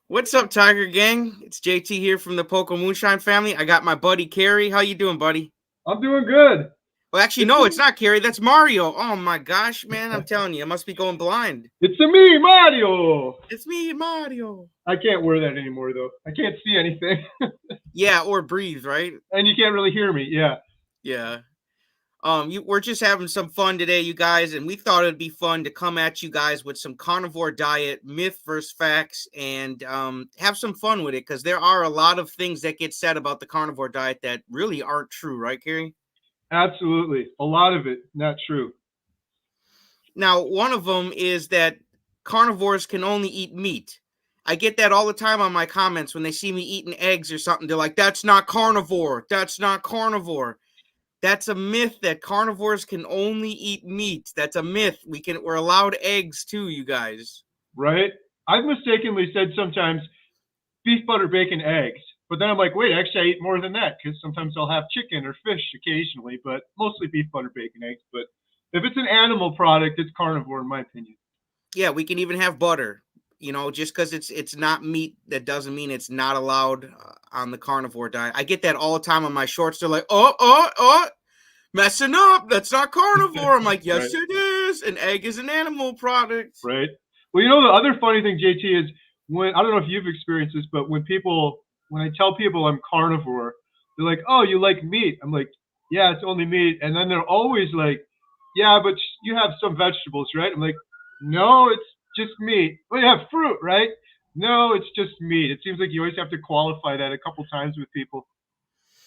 What's up, Tiger Gang? It's JT here from the Poco Moonshine family. I got my buddy Kerry. How you doing, buddy? I'm doing good. Well, actually, It's no, it's a, not Kerry. That's Mario. Oh my gosh, man! I'm telling you, I must be going blind. it's a me, Mario. It's me, Mario. I can't wear that anymore though. I can't see anything, Yeah, or breathe, right? and you can't really hear me. Yeah, Yeah. We're just having some fun today, you guys, and we thought it'd be fun to come at you guys with some carnivore diet myth versus facts, and have some fun with it because there are a lot of things that get said about the carnivore diet that really aren't true, right, Kerry? absolutely. A lot of it not true. Now, one of them is that carnivores can only eat meat. I get that all the time on my comments when they see me eating eggs or something. They're like, that's not carnivore. That's not carnivore. That's a myth that carnivores can only eat meat. That's a myth. We're allowed eggs too, you guys. Right? I've mistakenly said sometimes beef, butter, bacon, eggs, but then I'm like, wait, actually, I eat more than that because sometimes I'll have chicken or fish occasionally, but mostly beef, butter, bacon, eggs. But if it's an animal product, it's carnivore in my opinion. Yeah, we can even have butter. Just because it's not meat, that doesn't mean it's not allowed on the carnivore diet. I get that all the time on my shorts. They're like, oh, messing up. That's not carnivore. I'm like, Right. yes, it is. An egg is an animal product. Right. Well, you know the other funny thing, JT, is when I don't know if you've experienced this, but when I tell people I'm carnivore, they're like, "Oh, you like meat?" I'm like, "Yeah, it's only meat." And then they're always like, "Yeah, but you have some vegetables, right?" I'm like, "No, it's just meat." Well, you have fruit, right? No, it's just meat. It seems like you always have to qualify that a couple times with people.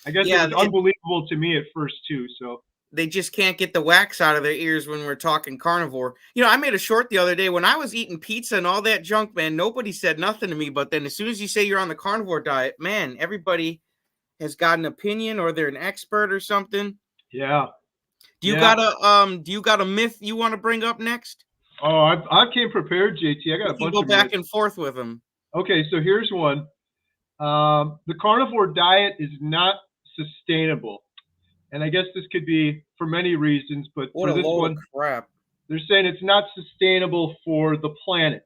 I guess it Yeah, was unbelievable to me at first too. So they just can't get the wax out of their ears when we're talking carnivore. I made a short the other day when I was eating pizza and all that junk, man. Nobody said nothing to me. But then as soon as you say you're on the carnivore diet, man, everybody has got an opinion or they're an expert or something. yeah, Do you yeah. got a myth you want to bring up next? Oh, I came prepared, JT. I got We a can bunch go of back myths. and forth with them. Okay, so here's one. The carnivore diet is not sustainable. And I guess this could be for many reasons, but What for a this load of one, crap. they're saying it's not sustainable for the planet.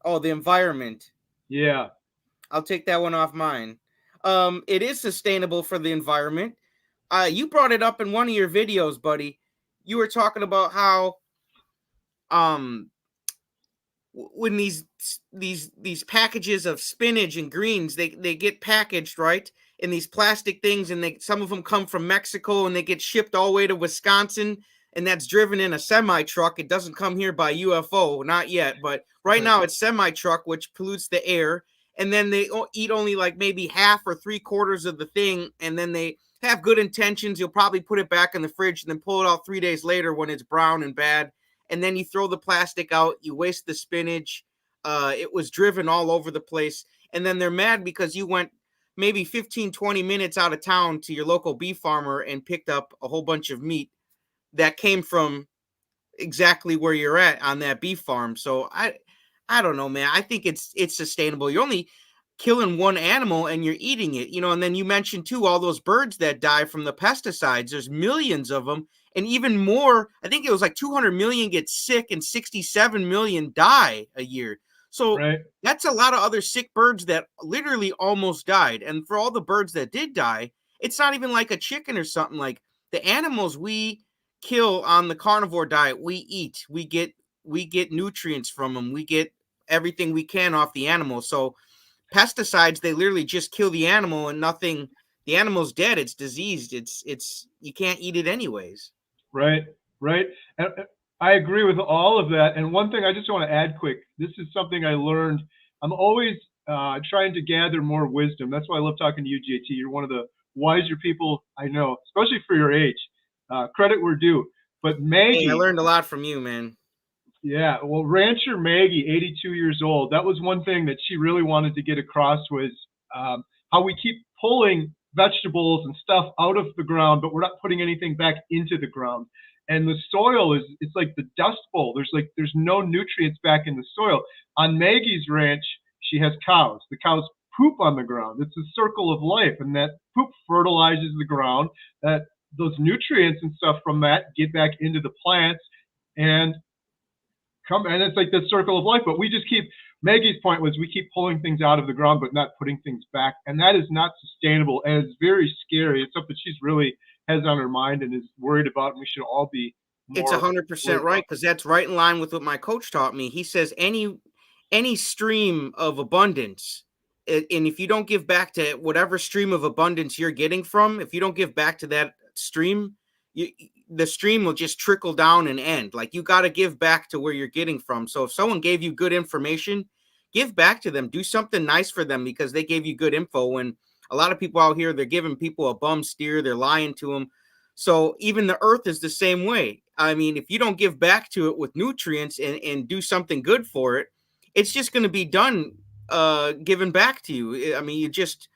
Oh, the environment. Yeah, I'll take that one off mine. It is sustainable for the environment. You brought it up in one of your videos, buddy. You were talking about how um when these packages of spinach and greens, they get packaged, right, in these plastic things, and some of them come from Mexico and they get shipped all the way to Wisconsin, and that's driven in a semi truck. It doesn't come here by UFO, not yet, but right right, now it's semi truck, which pollutes the air. And then they eat only like maybe half or 3/4 of the thing, and then they have good intentions. You'll probably put it back in the fridge and then pull it out 3 days later when it's brown and bad, and then you throw the plastic out, you waste the spinach. It was driven all over the place. And then they're mad because you went maybe 15, 20 minutes out of town to your local beef farmer and picked up a whole bunch of meat that came from exactly where you're at on that beef farm. So I don't know, man. I think it's sustainable. You're only killing one animal and you're eating it, and then you mentioned too all those birds that die from the pesticides. There's millions of them, and even more. I think it was like 200 million get sick and 67 million die a year. So right, that's a lot of other sick birds that literally almost died. And for all the birds that did die, it's not even like a chicken or something. Like the animals we kill on the carnivore diet, we eat. We get nutrients from them. We get everything we can off the animal. So pesticides, they literally just kill the animal and nothing. The animal's dead. It's diseased. It's you can't eat it anyways. right, right. And I agree with all of that. And one thing I just want to add quick this is something I learned. I'm always trying to gather more wisdom. That's why I love talking to you, JT. You're one of the wiser people I know, especially for your age. Credit where due. But Hey, I Maggie, learned a lot from you, man. yeah, well, Rancher Maggie, 82 years old, that was one thing that she really wanted to get across was how we keep pulling vegetables and stuff out of the ground, but we're not putting anything back into the ground. And the soil it's like the dust bowl. There's no nutrients back in the soil. On Maggie's ranch, she has cows. The cows poop on the ground. It's a circle of life, and that poop fertilizes the ground. That those nutrients and stuff from that get back into the plants, and come and it's like this circle of life, but we just keep Maggie's point was we keep pulling things out of the ground, but not putting things back. And that is not sustainable. And it's very scary. It's something she's really has on her mind and is worried about. And we should all be It's more 100% right, because that's right in line with what my coach taught me. He says any stream of abundance, and if you don't give back to whatever stream of abundance you're getting from, if you don't give back to that stream, the stream will just trickle down and end. Like, you got to give back to where you're getting from. So if someone gave you good information, give back to them. Do something nice for them because they gave you good info. When a lot of people out here, they're giving people a bum steer, they're lying to them. So even the earth is the same way. I mean, if you don't give back to it with nutrients and do something good for it, it's just going to be done given back to you. I mean, you just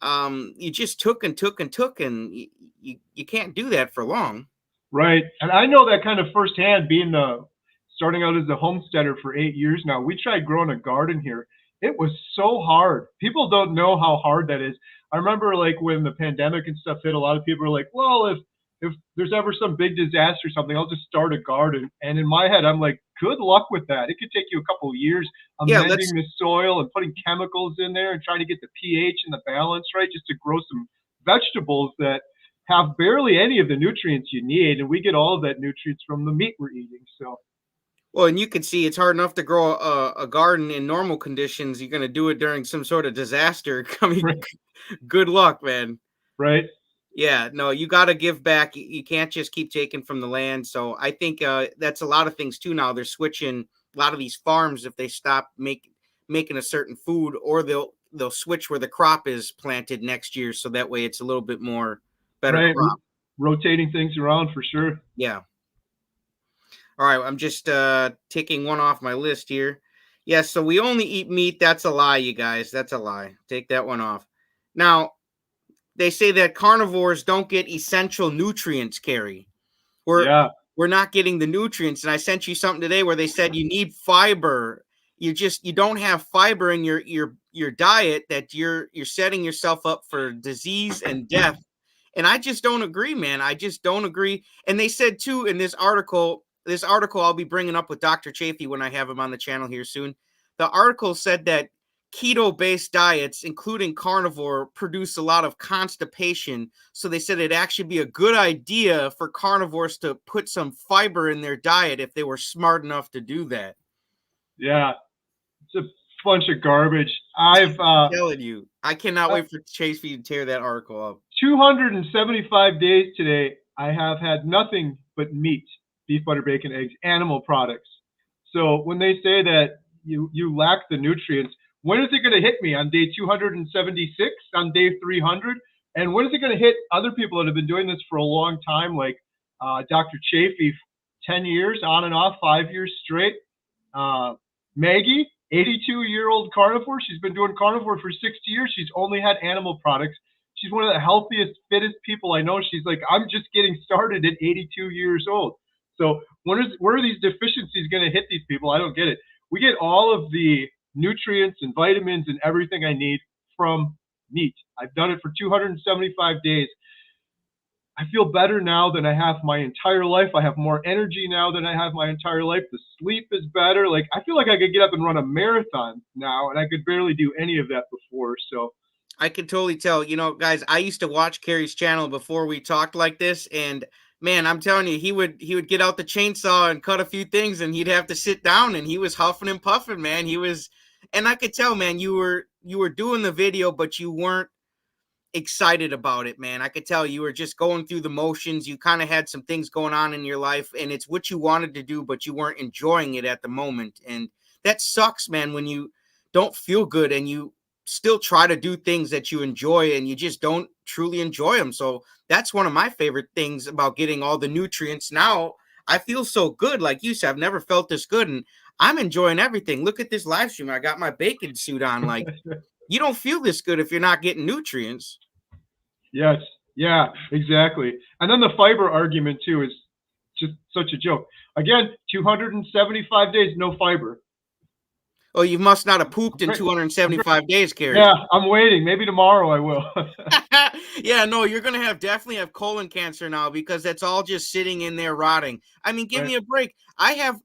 took and took and took, and you can't do that for long. Right. And I know that kind of firsthand, being starting out as a homesteader for 8 years now. We tried growing a garden here. It was so hard. People don't know how hard that is. I remember, like, when the pandemic and stuff hit, a lot of people were like, well, if there's ever some big disaster or something, I'll just start a garden. And in my head, I'm like, good luck with that. It could take you a couple of years amending the soil and putting chemicals in there and trying to get the pH and the balance right just to grow some vegetables that have barely any of the nutrients you need. And we get all of that nutrients from the meat we're eating. So. Well, and you can see it's hard enough to grow a garden in normal conditions. You're going to do it during some sort of disaster. I mean, right. Good luck, man. Right. Yeah, no, you got to give back. You can't just keep taking from the land. So I think that's a lot of things too. Now they're switching a lot of these farms. If they stop making a certain food, or they'll switch where the crop is planted next year. So that way it's a little bit more better crop. Rotating things around for sure. Yeah. All right, I'm just ticking one off my list here. Yes, so we only eat meat. That's a lie, you guys. That's a lie. Take that one off. Now, they say that carnivores don't get essential nutrients, Kerry. We're not getting the nutrients. And I sent you something today where they said you need fiber. You don't have fiber in your diet, that you're setting yourself up for disease and death. And I just don't agree, man. I just don't agree. And they said too in this article I'll be bringing up with Dr. Chafee when I have him on the channel here soon. The article said that keto-based diets, including carnivore, produce a lot of constipation. So they said it'd actually be a good idea for carnivores to put some fiber in their diet if they were smart enough to do that. Yeah, it's a bunch of garbage. I'm telling you, I cannot wait for Chafee to tear that article up. 275 days today, I have had nothing but meat. Beef, butter, bacon, eggs, animal products. So when they say that you lack the nutrients, when is it going to hit me? On day 276? On day 300? And when is it going to hit other people that have been doing this for a long time, like Dr. Chafee, 10 years on and off, 5 years straight? Maggie, 82-year-old carnivore. She's been doing carnivore for 60 years. She's only had animal products. She's one of the healthiest, fittest people I know. She's like, I'm just getting started at 82 years old. So where are these deficiencies going to hit these people? I don't get it. We get all of the nutrients and vitamins and everything I need from meat. I've done it for 275 days. I feel better now than I have my entire life. I have more energy now than I have my entire life. The sleep is better. Like, I feel like I could get up and run a marathon now, and I could barely do any of that before. So I can totally tell. You know, guys, I used to watch Kerry's channel before we talked like this, and man, I'm telling you, he would get out the chainsaw and cut a few things, and he'd have to sit down, and he was huffing and puffing, man. And I could tell, man, you were doing the video, but you weren't excited about it, man. I could tell you were just going through the motions. You kind of had some things going on in your life, and it's what you wanted to do, but you weren't enjoying it at the moment. And that sucks, man, when you don't feel good and you still try to do things that you enjoy and you just don't truly enjoy them. So that's one of my favorite things about getting all the nutrients. Now I feel so good. Like you said, I've never felt this good, and I'm enjoying everything. Look at this live stream. I got my bacon suit on. Like, you don't feel this good if you're not getting nutrients. Yes. Yeah, exactly. And then the fiber argument too is just such a joke. Again, 275 days, no fiber. Oh, you must not have pooped in 275 days, Kerry. Yeah, I'm waiting. Maybe tomorrow I will. Yeah, no, you're going to definitely have colon cancer now, because that's all just sitting in there rotting. I mean, give me a break. I have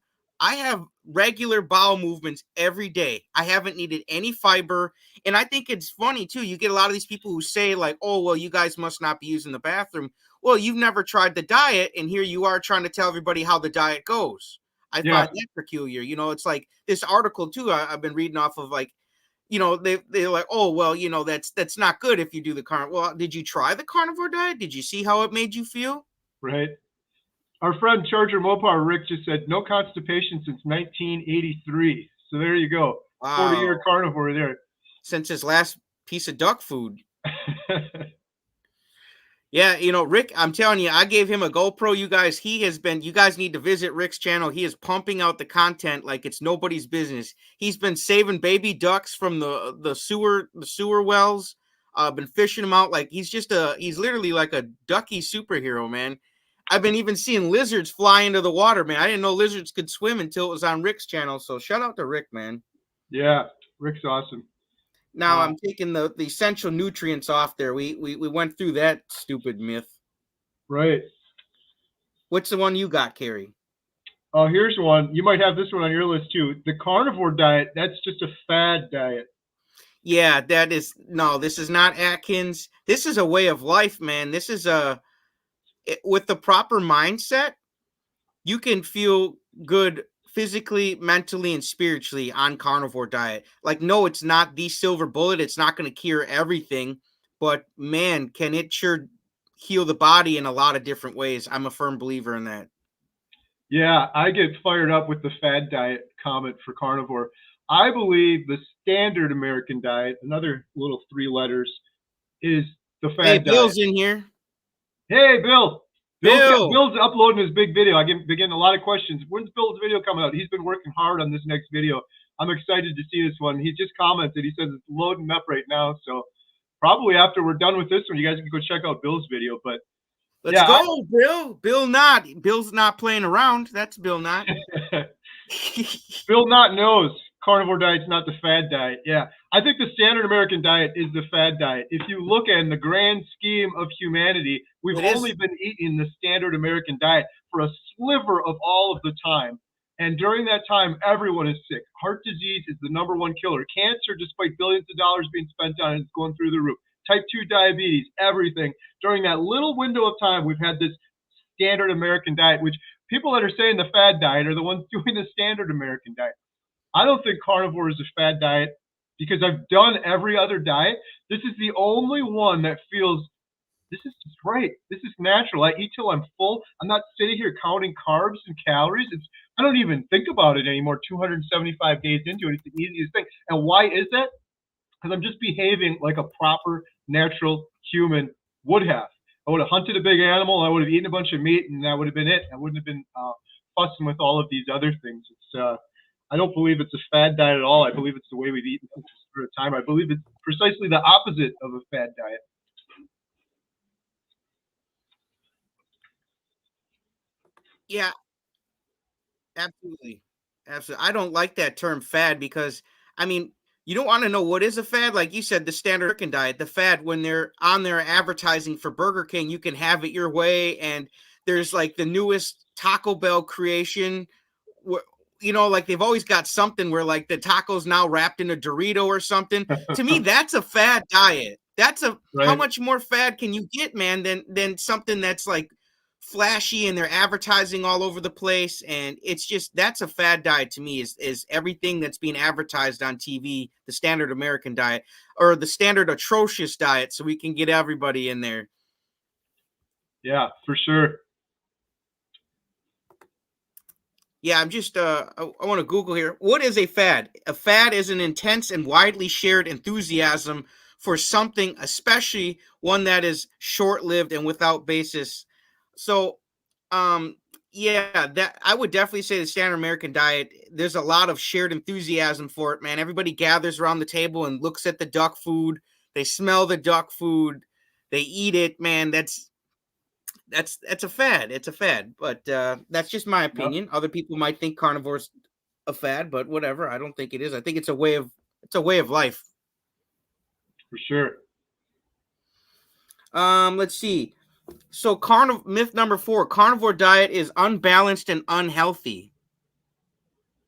regular bowel movements every day. I haven't needed any fiber. And I think it's funny too. You get a lot of these people who say like, oh, well, you guys must not be using the bathroom. Well, you've never tried the diet. And here you are trying to tell everybody how the diet goes. I Yeah. find that peculiar. You know, it's like this article too. I've been reading off of like, you know, they're like, oh, well, you know, that's not good if you do the carnivore. Well, did you try the carnivore diet? Did you see how it made you feel? Right. Our friend Charger Mopar Rick just said no constipation since 1983. So there you go. Wow. 40-year carnivore there. Since his last piece of duck food. Yeah, you know, Rick, I'm telling you, I gave him a GoPro. You guys need to visit Rick's channel. He is pumping out the content like it's nobody's business. He's been saving baby ducks from the sewer wells. Been fishing them out like he's literally like a ducky superhero, man. I've been even seeing lizards fly into the water, man. I didn't know lizards could swim until it was on Rick's channel. So shout out to Rick, man. Yeah, Rick's awesome. Now I'm taking the essential nutrients off there. We went through that stupid myth. Right. What's the one you got, Kerry? Oh, here's one. You might have this one on your list too. The carnivore diet, that's just a fad diet. Yeah, this is not Atkins. This is a way of life, man. This is with the proper mindset, you can feel good physically, mentally, and spiritually on carnivore diet. Like, no, it's not the silver bullet. It's not going to cure everything, but man, can it sure heal the body in a lot of different ways. I'm a firm believer in that. Yeah, I get fired up with the fad diet comment for carnivore. I believe the standard American diet, another little 3 letters, is the fad diet. Hey, Bill's in here. Hey, Bill. Bill. Bill's uploading his big video. I get getting a lot of questions. When's Bill's video coming out? He's been working hard on this next video. I'm excited to see this one. He just commented. He says it's loading up right now. So probably after we're done with this one, you guys can go check out Bill's video. But let's go, Bill. Bill's not playing around. That's Bill Knott. Bill Knott knows carnivore diet's not the fad diet. Yeah, I think the standard American diet is the fad diet. If you look at in the grand scheme of humanity, we've only been eating the standard American diet for a sliver of all of the time. And during that time, everyone is sick. Heart disease is the #1 killer. Cancer, despite billions of dollars being spent on it, is going through the roof. Type 2 diabetes, everything. During that little window of time, we've had this standard American diet, which people that are saying the fad diet are the ones doing the standard American diet. I don't think carnivore is a fad diet because I've done every other diet. This is the only one that feels, this is just right. This is natural. I eat till I'm full. I'm not sitting here counting carbs and calories. I don't even think about it anymore 275 days into it. It's the easiest thing. And why is that? Because I'm just behaving like a proper, natural human would have. I would have hunted a big animal. I would have eaten a bunch of meat, and that would have been it. I wouldn't have been fussing with all of these other things. I don't believe it's a fad diet at all. I believe it's the way we've eaten for a time. I believe it's precisely the opposite of a fad diet. Yeah, absolutely. Absolutely. I don't like that term fad because, I mean, you don't want to know what is a fad. Like you said, the standard American diet, the fad, when they're on there advertising for Burger King, you can have it your way. And there's like the newest Taco Bell creation where, you know, like they've always got something where like the taco's now wrapped in a Dorito or something. To me, that's a fad diet. That's how much more fad can you get, man, than something that's like flashy and they're advertising all over the place. And it's just, that's a fad diet to me is everything that's being advertised on TV, the standard American diet or the standard atrocious diet. So we can get everybody in there. Yeah, for sure. Yeah, I'm just, I want to Google here. What is a fad? A fad is an intense and widely shared enthusiasm for something, especially one that is short-lived and without basis. So, yeah, that I would definitely say the standard American diet, there's a lot of shared enthusiasm for it, man. Everybody gathers around the table and looks at the duck food. They smell the duck food. They eat it, man. That's a fad. It's a fad, but that's just my opinion. Yep. Other people might think carnivore's a fad, but whatever. I don't think it is. I think it's a way of life. For sure. Let's see. So myth number 4, carnivore diet is unbalanced and unhealthy.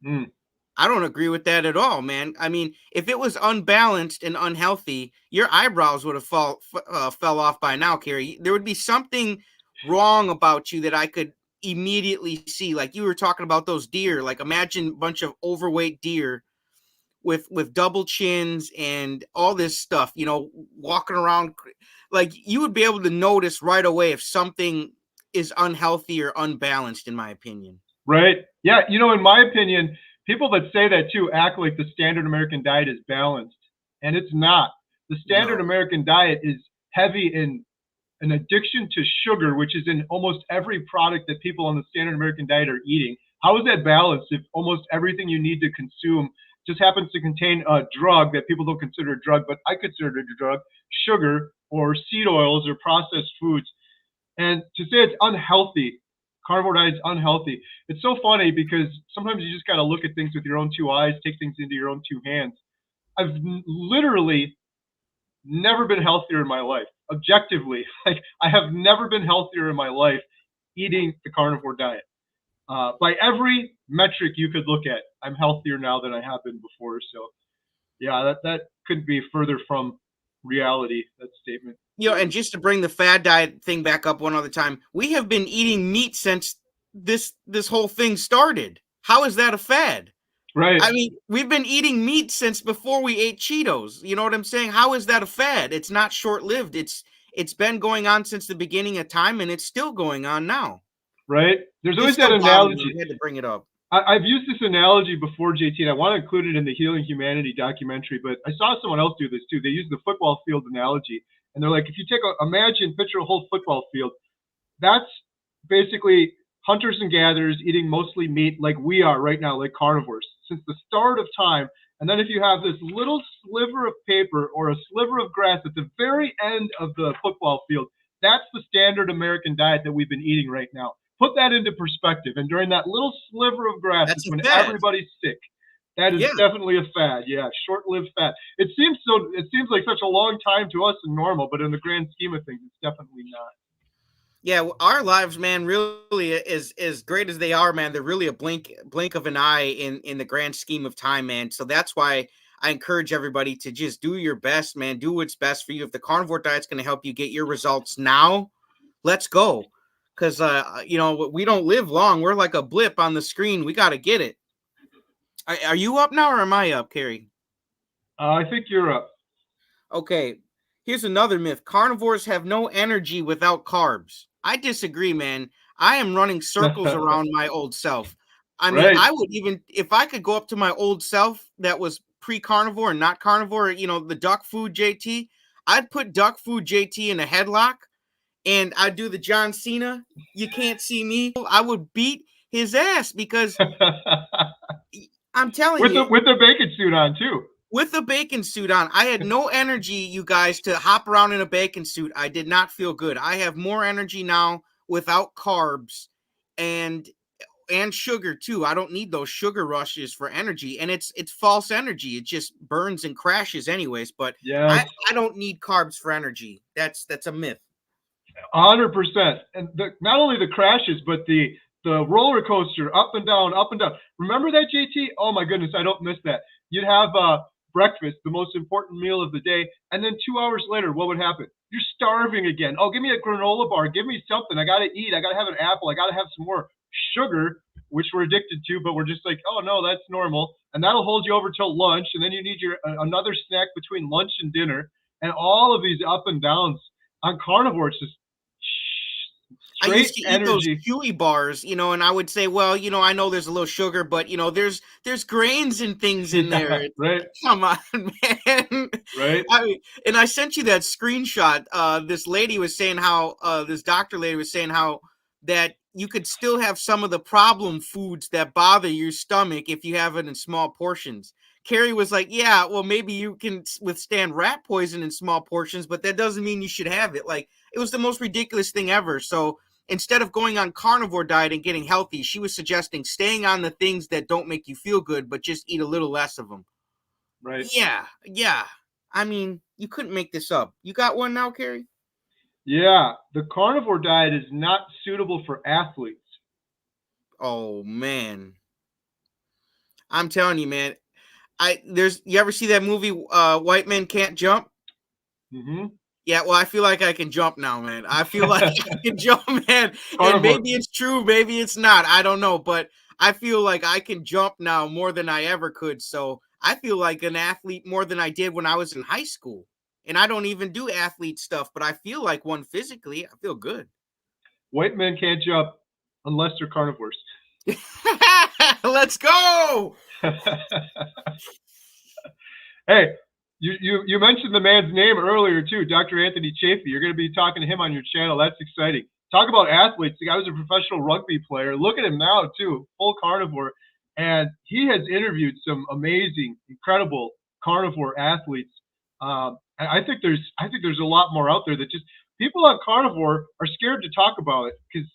Mm. I don't agree with that at all, man. I mean, if it was unbalanced and unhealthy, your eyebrows would have fell off by now, Kerry. There would be something wrong about you that I could immediately see. Like you were talking about those deer. Like imagine a bunch of overweight deer with double chins and all this stuff, you know, walking around. Like you would be able to notice right away if something is unhealthy or unbalanced, in my opinion. Right? Yeah. You know, in my opinion, people that say that too act like the standard American diet is balanced, and it's not. The standard No. American diet is heavy in an addiction to sugar, which is in almost every product that people on the standard American diet are eating. How is that balanced if almost everything you need to consume just happens to contain a drug that people don't consider a drug, but I consider it a drug, sugar or seed oils or processed foods? And to say it's unhealthy, carnivore diet is unhealthy. It's so funny because sometimes you just got to look at things with your own two eyes, take things into your own two hands. I've literally never been healthier in my life. Objectively, like I have never been healthier in my life eating the carnivore diet. By every metric you could look at, I'm healthier now than I have been before. So, yeah, that couldn't be further from reality. That statement. You know, and just to bring the fad diet thing back up one other time, we have been eating meat since this whole thing started. How is that a fad? Right. I mean, we've been eating meat since before we ate Cheetos. You know what I'm saying? How is that a fad? It's not short-lived. It's been going on since the beginning of time, and it's still going on now. Right. There's This always that still bothers me. analogy. We had to bring it up. I've used this analogy before, JT, and I want to include it in the Healing Humanity documentary, but I saw someone else do this too. They use the football field analogy, and they're like, if you picture a whole football field, that's basically hunters and gatherers eating mostly meat like we are right now, like carnivores, since the start of time. And then if you have this little sliver of paper or a sliver of grass at the very end of the football field, that's the standard American diet that we've been eating right now. Put that into perspective. And during that little sliver of grass is That's a when fad. everybody's sick. That is Yeah. definitely a fad. Yeah, short-lived fad. It seems like such a long time to us and normal, but in the grand scheme of things, it's definitely not. Yeah, our lives, man, really is as great as they are, man. They're really a blink of an eye in the grand scheme of time, man. So that's why I encourage everybody to just do your best, man. Do what's best for you. If the carnivore diet's going to help you get your results now, let's go. Because you know, we don't live long. We're like a blip on the screen. We got to get it. Are you up now, or am I up, Kerry? I think you're up. Okay, here's another myth. Carnivores have no energy without carbs. I disagree, man. I am running circles around my old self. I mean, Right. I would even, if I could go up to my old self that was pre-carnivore and not carnivore, you know, the duck food JT, I'd put duck food JT in a headlock and I'd do the John Cena, you can't see me. I would beat his ass because I'm telling with you, the bacon suit on too. with a bacon suit on. I had no energy, you guys, to hop around in a bacon suit. I did not feel good. I have more energy now without carbs and sugar too. I don't need those sugar rushes for energy, and it's false energy. It just burns and crashes anyways, but Yes. I don't need carbs for energy. That's a myth. 100%. And not only the crashes, but the roller coaster, up and down, up and down. Remember that, JT? Oh my goodness, I don't miss that. You'd have breakfast, the most important meal of the day, and then 2 hours later, what would happen? You're starving again. Oh, give me a granola bar. Give me something. I got to eat. I got to have an apple. I got to have some more sugar, which we're addicted to, but we're just like, oh no, that's normal. And that'll hold you over till lunch, and then you need your another snack between lunch and dinner, and all of these up and downs on carnivore. It's just I straight used to eat those energy. Chewy bars, you know, and I would say, well, you know, I know there's a little sugar, but you know, there's grains and things in Yeah, there. right, Come on, man. right. And I sent you that screenshot. This lady was saying how this doctor lady was saying how that you could still have some of the problem foods that bother your stomach if you have it in small portions. Kerry was like, yeah, well, maybe you can withstand rat poison in small portions, but that doesn't mean you should have it. Like, it was the most ridiculous thing ever. So instead of going on carnivore diet and getting healthy, she was suggesting staying on the things that don't make you feel good, but just eat a little less of them. Right. Yeah. I mean, you couldn't make this up. You got one now, Kerry? Yeah, the carnivore diet is not suitable for athletes. Oh man. I'm telling you, man. You ever see that movie White Men Can't Jump? Mm-hmm. Yeah, well, I feel like I can jump now, man. I feel like I can jump, man. And Carnivore. maybe it's true, maybe it's not. I don't know, but I feel like I can jump now more than I ever could. So I feel like an athlete more than I did when I was in high school. And I don't even do athlete stuff, but I feel like one physically. I feel good. White men can't jump unless they're carnivores. Let's go. Hey, you mentioned the man's name earlier too, Dr. Anthony Chafee. You're going to be talking to him on your channel. That's exciting. Talk about athletes. The guy was a professional rugby player. Look at him now too, full carnivore, and he has interviewed some amazing, incredible carnivore athletes. And I think there's a lot more out there that just people on carnivore are scared to talk about it because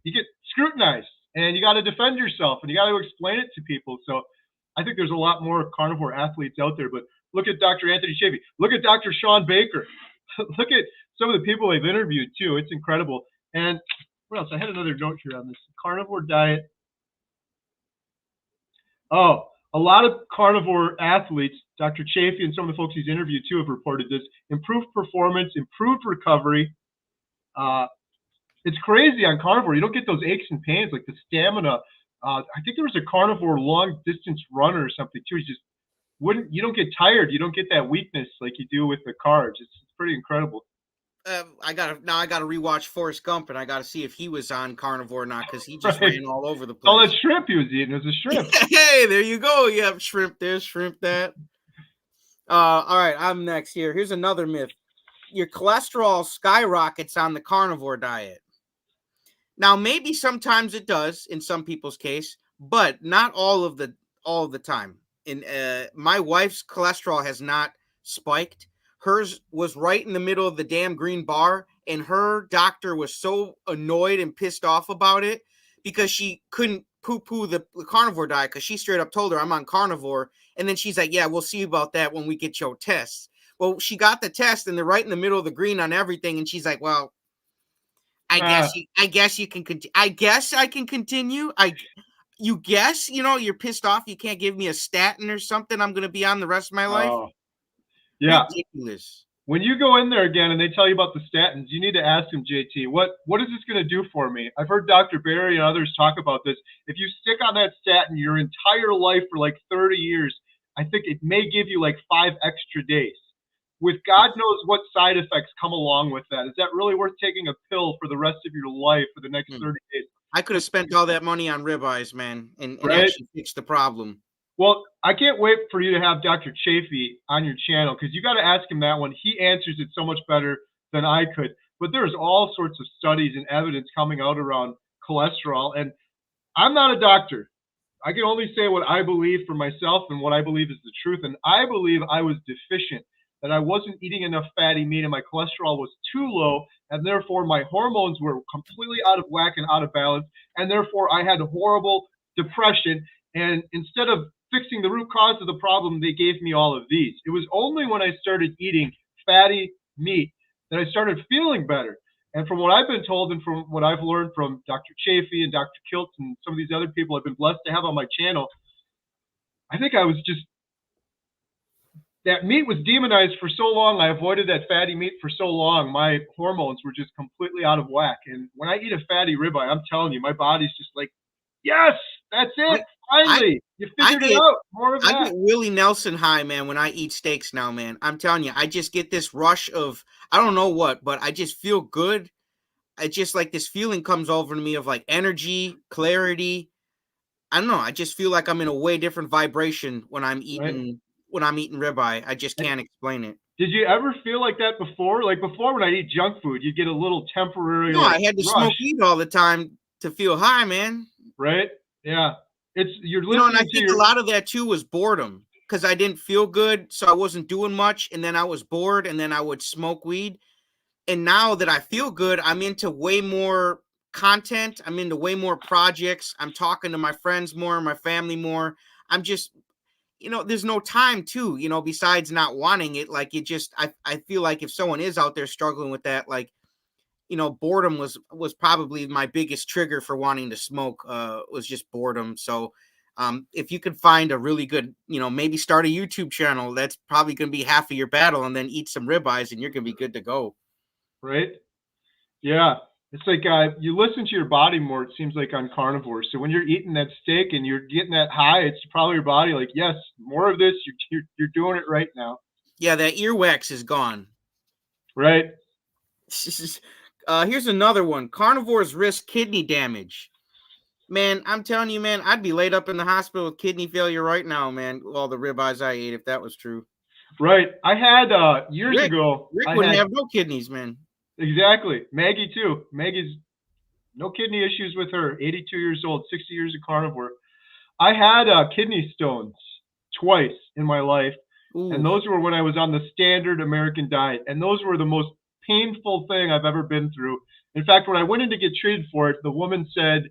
you get scrutinized and you got to defend yourself and you got to explain it to people. So I think there's a lot more carnivore athletes out there. But look at Dr. Anthony Chafee. Look at Dr. Sean Baker. Look at some of the people they've interviewed too. It's incredible. And what else? I had another note here on this carnivore diet. Oh, a lot of carnivore athletes, Dr. Chafee and some of the folks he's interviewed too have reported this. Improved performance, improved recovery. It's crazy on carnivore. You don't get those aches and pains like the stamina. I think there was a carnivore long distance runner or something too. You don't get tired. You don't get that weakness like you do with the carbs. It's pretty incredible. I gotta rewatch Forrest Gump, and I gotta see if he was on carnivore or not because he just ran all over the place. All that shrimp he was eating was a shrimp. Hey, there you go. You have shrimp this, shrimp that. All right, I'm next here. Here's another myth: your cholesterol skyrockets on the carnivore diet. Now, maybe sometimes it does in some people's case, but not all of the time. And my wife's cholesterol has not spiked. Hers was right in the middle of the damn green bar, and her doctor was so annoyed and pissed off about it because she couldn't poo-poo the carnivore diet because she straight up told her, I'm on carnivore. And then she's like, yeah, we'll see about that when we get your tests. Well, she got the test, and they're right in the middle of the green on everything, and she's like, well, I guess you can continue. I guess I can continue. You guess, you're pissed off. You can't give me a statin or something. I'm going to be on the rest of my life. Yeah. Ridiculous. When you go in there again and they tell you about the statins, you need to ask them, JT, what is this going to do for me? I've heard Dr. Barry and others talk about this. If you stick on that statin your entire life for like 30 years, I think it may give you like 5 extra days. With God knows what side effects come along with that. Is that really worth taking a pill for the rest of your life for the next 30 days? I could have spent all that money on ribeyes, man, and Right? actually fixed the problem. Well, I can't wait for you to have Dr. Chafee on your channel because you got to ask him that one. He answers it so much better than I could. But there's all sorts of studies and evidence coming out around cholesterol. And I'm not a doctor. I can only say what I believe for myself and what I believe is the truth. And I believe I was deficient, that I wasn't eating enough fatty meat and my cholesterol was too low. And therefore, my hormones were completely out of whack and out of balance. And therefore, I had horrible depression. And instead of fixing the root cause of the problem, they gave me all of these. It was only when I started eating fatty meat that I started feeling better. And from what I've been told and from what I've learned from Dr. Chafee and Dr. Kiltz and some of these other people I've been blessed to have on my channel, I think I was just, that meat was demonized for so long. I avoided that fatty meat for so long. My hormones were just completely out of whack. And when I eat a fatty ribeye, I'm telling you, my body's just like, yes, that's it. Finally, you figured it out. More of that. I get Willie Nelson high, man, when I eat steaks now, man. I'm telling you, I just get this rush of, I don't know what, but I just feel good. I just like this feeling comes over to me of like energy, clarity. I don't know. I just feel like I'm in a way different vibration when I'm eating ribeye. I just can't explain it. Did you ever feel like that before? Like before when I eat junk food, you get a little temporary. No, I had to smoke weed all the time to feel high, man. Right? Yeah. You're listening and I think a lot of that too was boredom because I didn't feel good, so I wasn't doing much, and then I was bored, and then I would smoke weed. And now that I feel good, I'm into way more content. I'm into way more projects. I'm talking to my friends more, my family more. I'm just, there's no time too, besides not wanting it. Like I feel like if someone is out there struggling with that, like, boredom was probably my biggest trigger for wanting to smoke, was just boredom. So If you could find a really good, maybe start a YouTube channel, that's probably going to be half of your battle, and then eat some ribeyes and you're going to be good to go. Right? Yeah. It's like you listen to your body more, it seems like, on carnivore. So when you're eating that steak and you're getting that high, it's probably your body like, yes, more of this. You're doing it right now. Yeah, that earwax is gone. Right. Here's another one. Carnivores risk kidney damage. Man, I'm telling you, man, I'd be laid up in the hospital with kidney failure right now, man. All the ribeyes I ate, if that was true. Right. I had years ago. Rick I wouldn't had have no kidneys, man. exactly Maggie too. Maggie's no kidney issues with her. 82 years old, 60 years of carnivore. I had kidney stones twice in my life, Ooh. and those were when I was on the standard American diet, and those were the most painful thing I've ever been through. In fact, when I went in to get treated for it, the woman said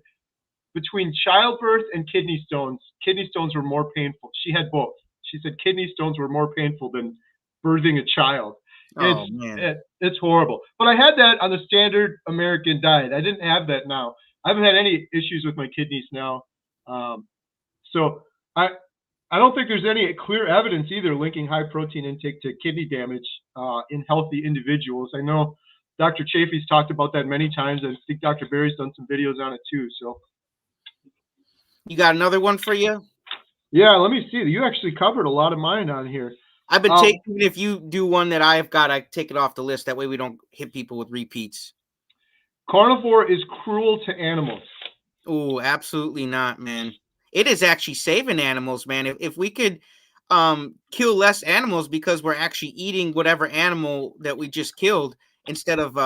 between childbirth and kidney stones were more painful. She had both. She said kidney stones were more painful than birthing a child. Oh, man. It's horrible. But I had that on the standard American diet. I didn't have that now. I haven't had any issues with my kidneys now. So I don't think there's any clear evidence either linking high protein intake to kidney damage in healthy individuals. I know Dr. Chafee's talked about that many times. I think Dr. Barry's done some videos on it too. So you got another one for you? Yeah, let me see. You actually covered a lot of mine on here. I've been taking, if you do one that I've got, I take it off the list. That way we don't hit people with repeats. Carnivore is cruel to animals. Oh, absolutely not, man. It is actually saving animals, man. If we could kill less animals because we're actually eating whatever animal that we just killed instead of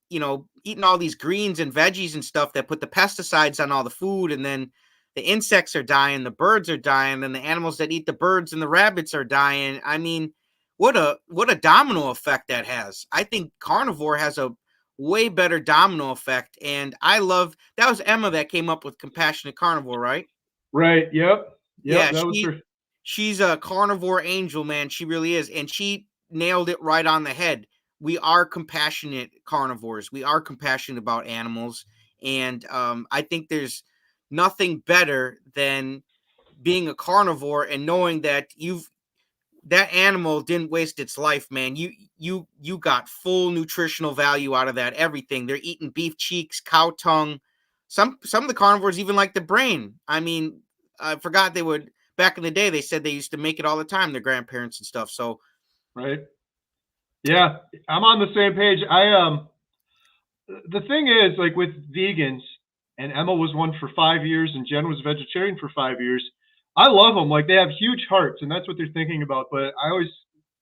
eating all these greens and veggies and stuff that put the pesticides on all the food, and then the insects are dying, the birds are dying, and the animals that eat the birds and the rabbits are dying. I mean, what a domino effect that has. I think carnivore has a way better domino effect, and I love that was Emma that came up with compassionate carnivore, right? Right. Yep. Yeah, that was her. She's a carnivore angel, man. She really is, and she nailed it right on the head. We are compassionate carnivores. We are compassionate about animals, and I think there's nothing better than being a carnivore and knowing that that animal didn't waste its life, man. You got full nutritional value out of that. Everything. They're eating beef cheeks, cow tongue. Some of the carnivores even like the brain. I mean, I forgot they would back in the day. They said they used to make it all the time. Their grandparents and stuff. So, right. Yeah, I'm on the same page. The thing is, like with vegans, and Emma was one for 5 years, and Jen was vegetarian for 5 years. I love them. Like, they have huge hearts, and that's what they're thinking about. But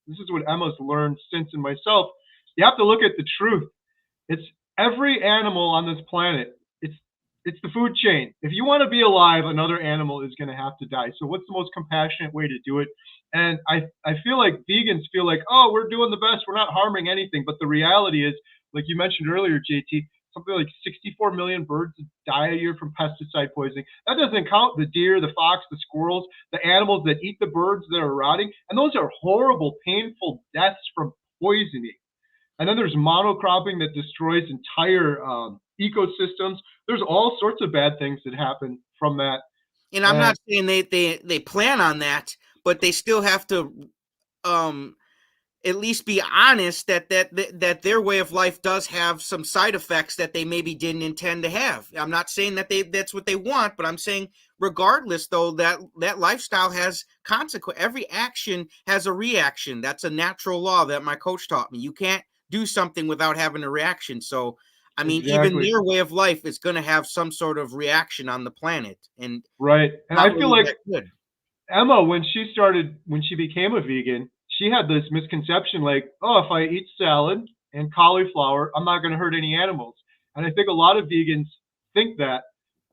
this is what Emma's learned since, and myself, you have to look at the truth. It's every animal on this planet. It's the food chain. If you want to be alive, another animal is going to have to die. So what's the most compassionate way to do it? And I feel like vegans feel like, oh, we're doing the best. We're not harming anything. But the reality is, like you mentioned earlier, JT, something like 64 million birds die a year from pesticide poisoning. That doesn't count the deer, the fox, the squirrels, the animals that eat the birds that are rotting. And those are horrible, painful deaths from poisoning. And then there's monocropping that destroys entire ecosystems. There's all sorts of bad things that happen from that. And I'm not saying they plan on that, but they still have to at least be honest that their way of life does have some side effects that they maybe didn't intend to have. I'm not saying that that's what they want, but I'm saying regardless, though, that lifestyle has consequence. Every action has a reaction. That's a natural law that my coach taught me. You can't do something without having a reaction. So, I mean, even their way of life is going to have some sort of reaction on the planet. And right. And I feel like Emma, when she became a vegan, she had this misconception like, oh, if I eat salad and cauliflower, I'm not going to hurt any animals. And I think a lot of vegans think that,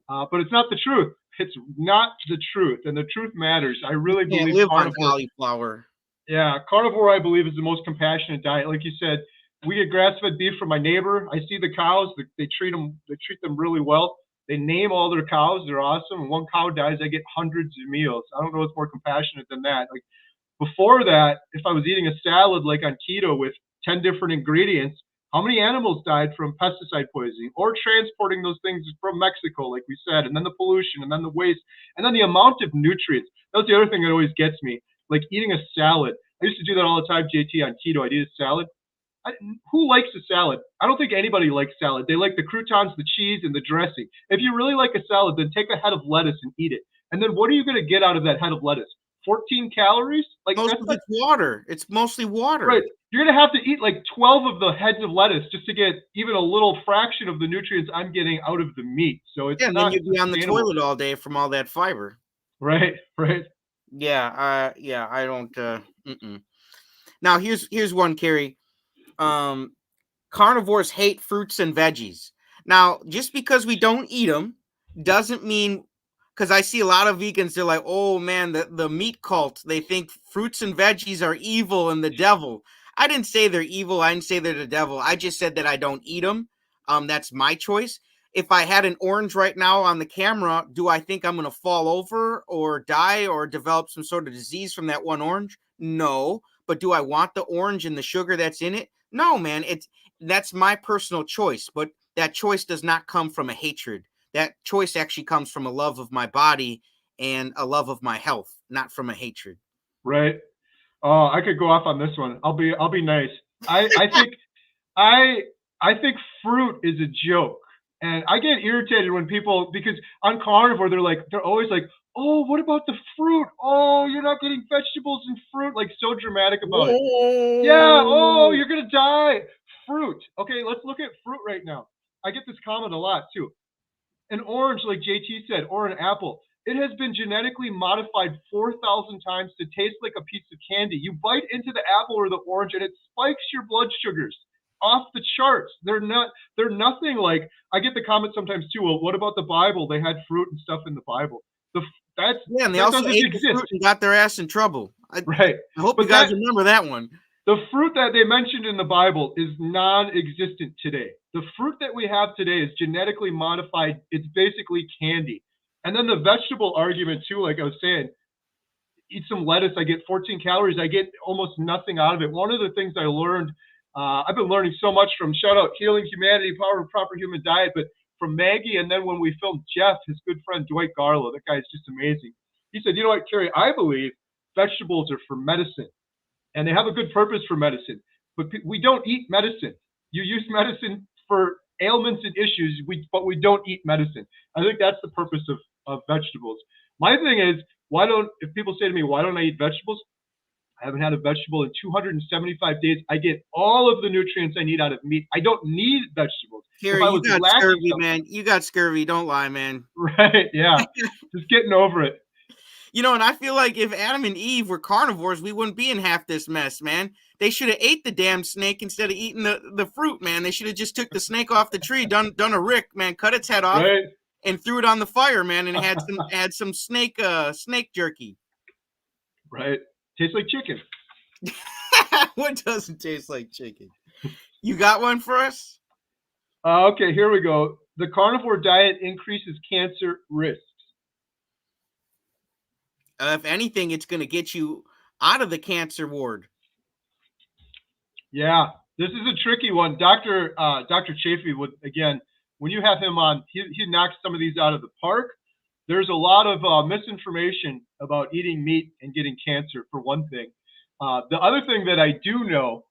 but it's not the truth. It's not the truth, and the truth matters. I really believe live on cauliflower. Yeah, carnivore, I believe, is the most compassionate diet. Like you said, we get grass-fed beef from my neighbor. I see the cows; they treat them really well. They name all their cows; they're awesome. And one cow dies, I get hundreds of meals. I don't know what's more compassionate than that. Like before that, if I was eating a salad like on keto with 10 different ingredients, How many animals died from pesticide poisoning or transporting those things from Mexico, like we said, and then the pollution and then the waste and then the amount of nutrients. That's the other thing that always gets me, like eating a salad. I used to do that all the time, JT, on keto. I'd eat a salad. Who likes a salad? I don't think anybody likes salad. They like the croutons, the cheese, and the dressing. If you really like a salad, then take a head of lettuce and eat it. And then what are you going to get out of that head of lettuce? 14 calories? Like Most that's of not it's water. It's mostly water. right. You're going to have to eat like 12 of the heads of lettuce just to get even a little fraction of the nutrients I'm getting out of the meat. So it's Yeah, and then not you'd be on the sustainable. toilet all day from all that fiber. Right, right. Yeah, I don't. Now here's one, Kerry. Carnivores hate fruits and veggies. Now, just because we don't eat them doesn't mean, because I see a lot of vegans, they're like, oh man, the meat cult. They think fruits and veggies are evil and the devil. I didn't say they're evil. I didn't say they're the devil. I just said that I don't eat them. That's my choice. If I had an orange right now on the camera, do I think I'm going to fall over or die or develop some sort of disease from that one orange? No. But do I want the orange and the sugar that's in it? No, man. That's my personal choice, but that choice does not come from a hatred. That choice actually comes from a love of my body and a love of my health, not from a hatred. Right. Oh, I could go off on this one. I'll be nice. I think I think fruit is a joke. And I get irritated when people, because on carnivore they're always like, "Oh, what about the fruit? Oh, you're not getting vegetables and fruit," like so dramatic about it. Yeah, oh, you're going to die. Fruit. Okay, let's look at fruit right now. I get this comment a lot too. An orange, like JT said, or an apple, it has been genetically modified 4,000 times to taste like a piece of candy. You bite into the apple or the orange and it spikes your blood sugars off the charts. They're nothing like, I get the comment sometimes too, well, what about the Bible? They had fruit and stuff in the Bible. And they that also doesn't ate exist. the fruit and got their ass in trouble. Right. I hope But you guys remember that one. The fruit that they mentioned in the Bible is non-existent today. The fruit that we have today is genetically modified. It's basically candy. And then the vegetable argument too, like I was saying, eat some lettuce, I get 14 calories. I get almost nothing out of it. One of the things I learned, I've been learning so much from, shout out Healing Humanity, Power of Proper Human Diet, but from Maggie, and then when we filmed Jeff, his good friend Dwight Garlow, that guy is just amazing. He said, you know what, Kerry, I believe vegetables are for medicine. And they have a good purpose for medicine, but we don't eat medicine. You use medicine for ailments and issues, but we don't eat medicine. I think that's the purpose of vegetables. My thing is, if people say to me, why don't I eat vegetables? I haven't had a vegetable in 275 days. I get all of the nutrients I need out of meat. I don't need vegetables. Kerry, you got scurvy, man. You got scurvy. Don't lie, man. Right, yeah. Just getting over it. You know, and I feel like if Adam and Eve were carnivores, we wouldn't be in half this mess, man. They should have ate the damn snake instead of eating the fruit, man. They should have just took the snake off the tree, done a Rick, man, cut its head off, right, and threw it on the fire, man, and had some snake jerky. Right. Tastes like chicken. What doesn't taste like chicken? You got one for us? Okay, here we go. The carnivore diet increases cancer risks. If anything, it's going to get you out of the cancer ward. Yeah, this is a tricky one. Dr. Chafee would, again, when you have him on, he knocks some of these out of the park. There's a lot of misinformation about eating meat and getting cancer, for one thing. The other thing that I do know,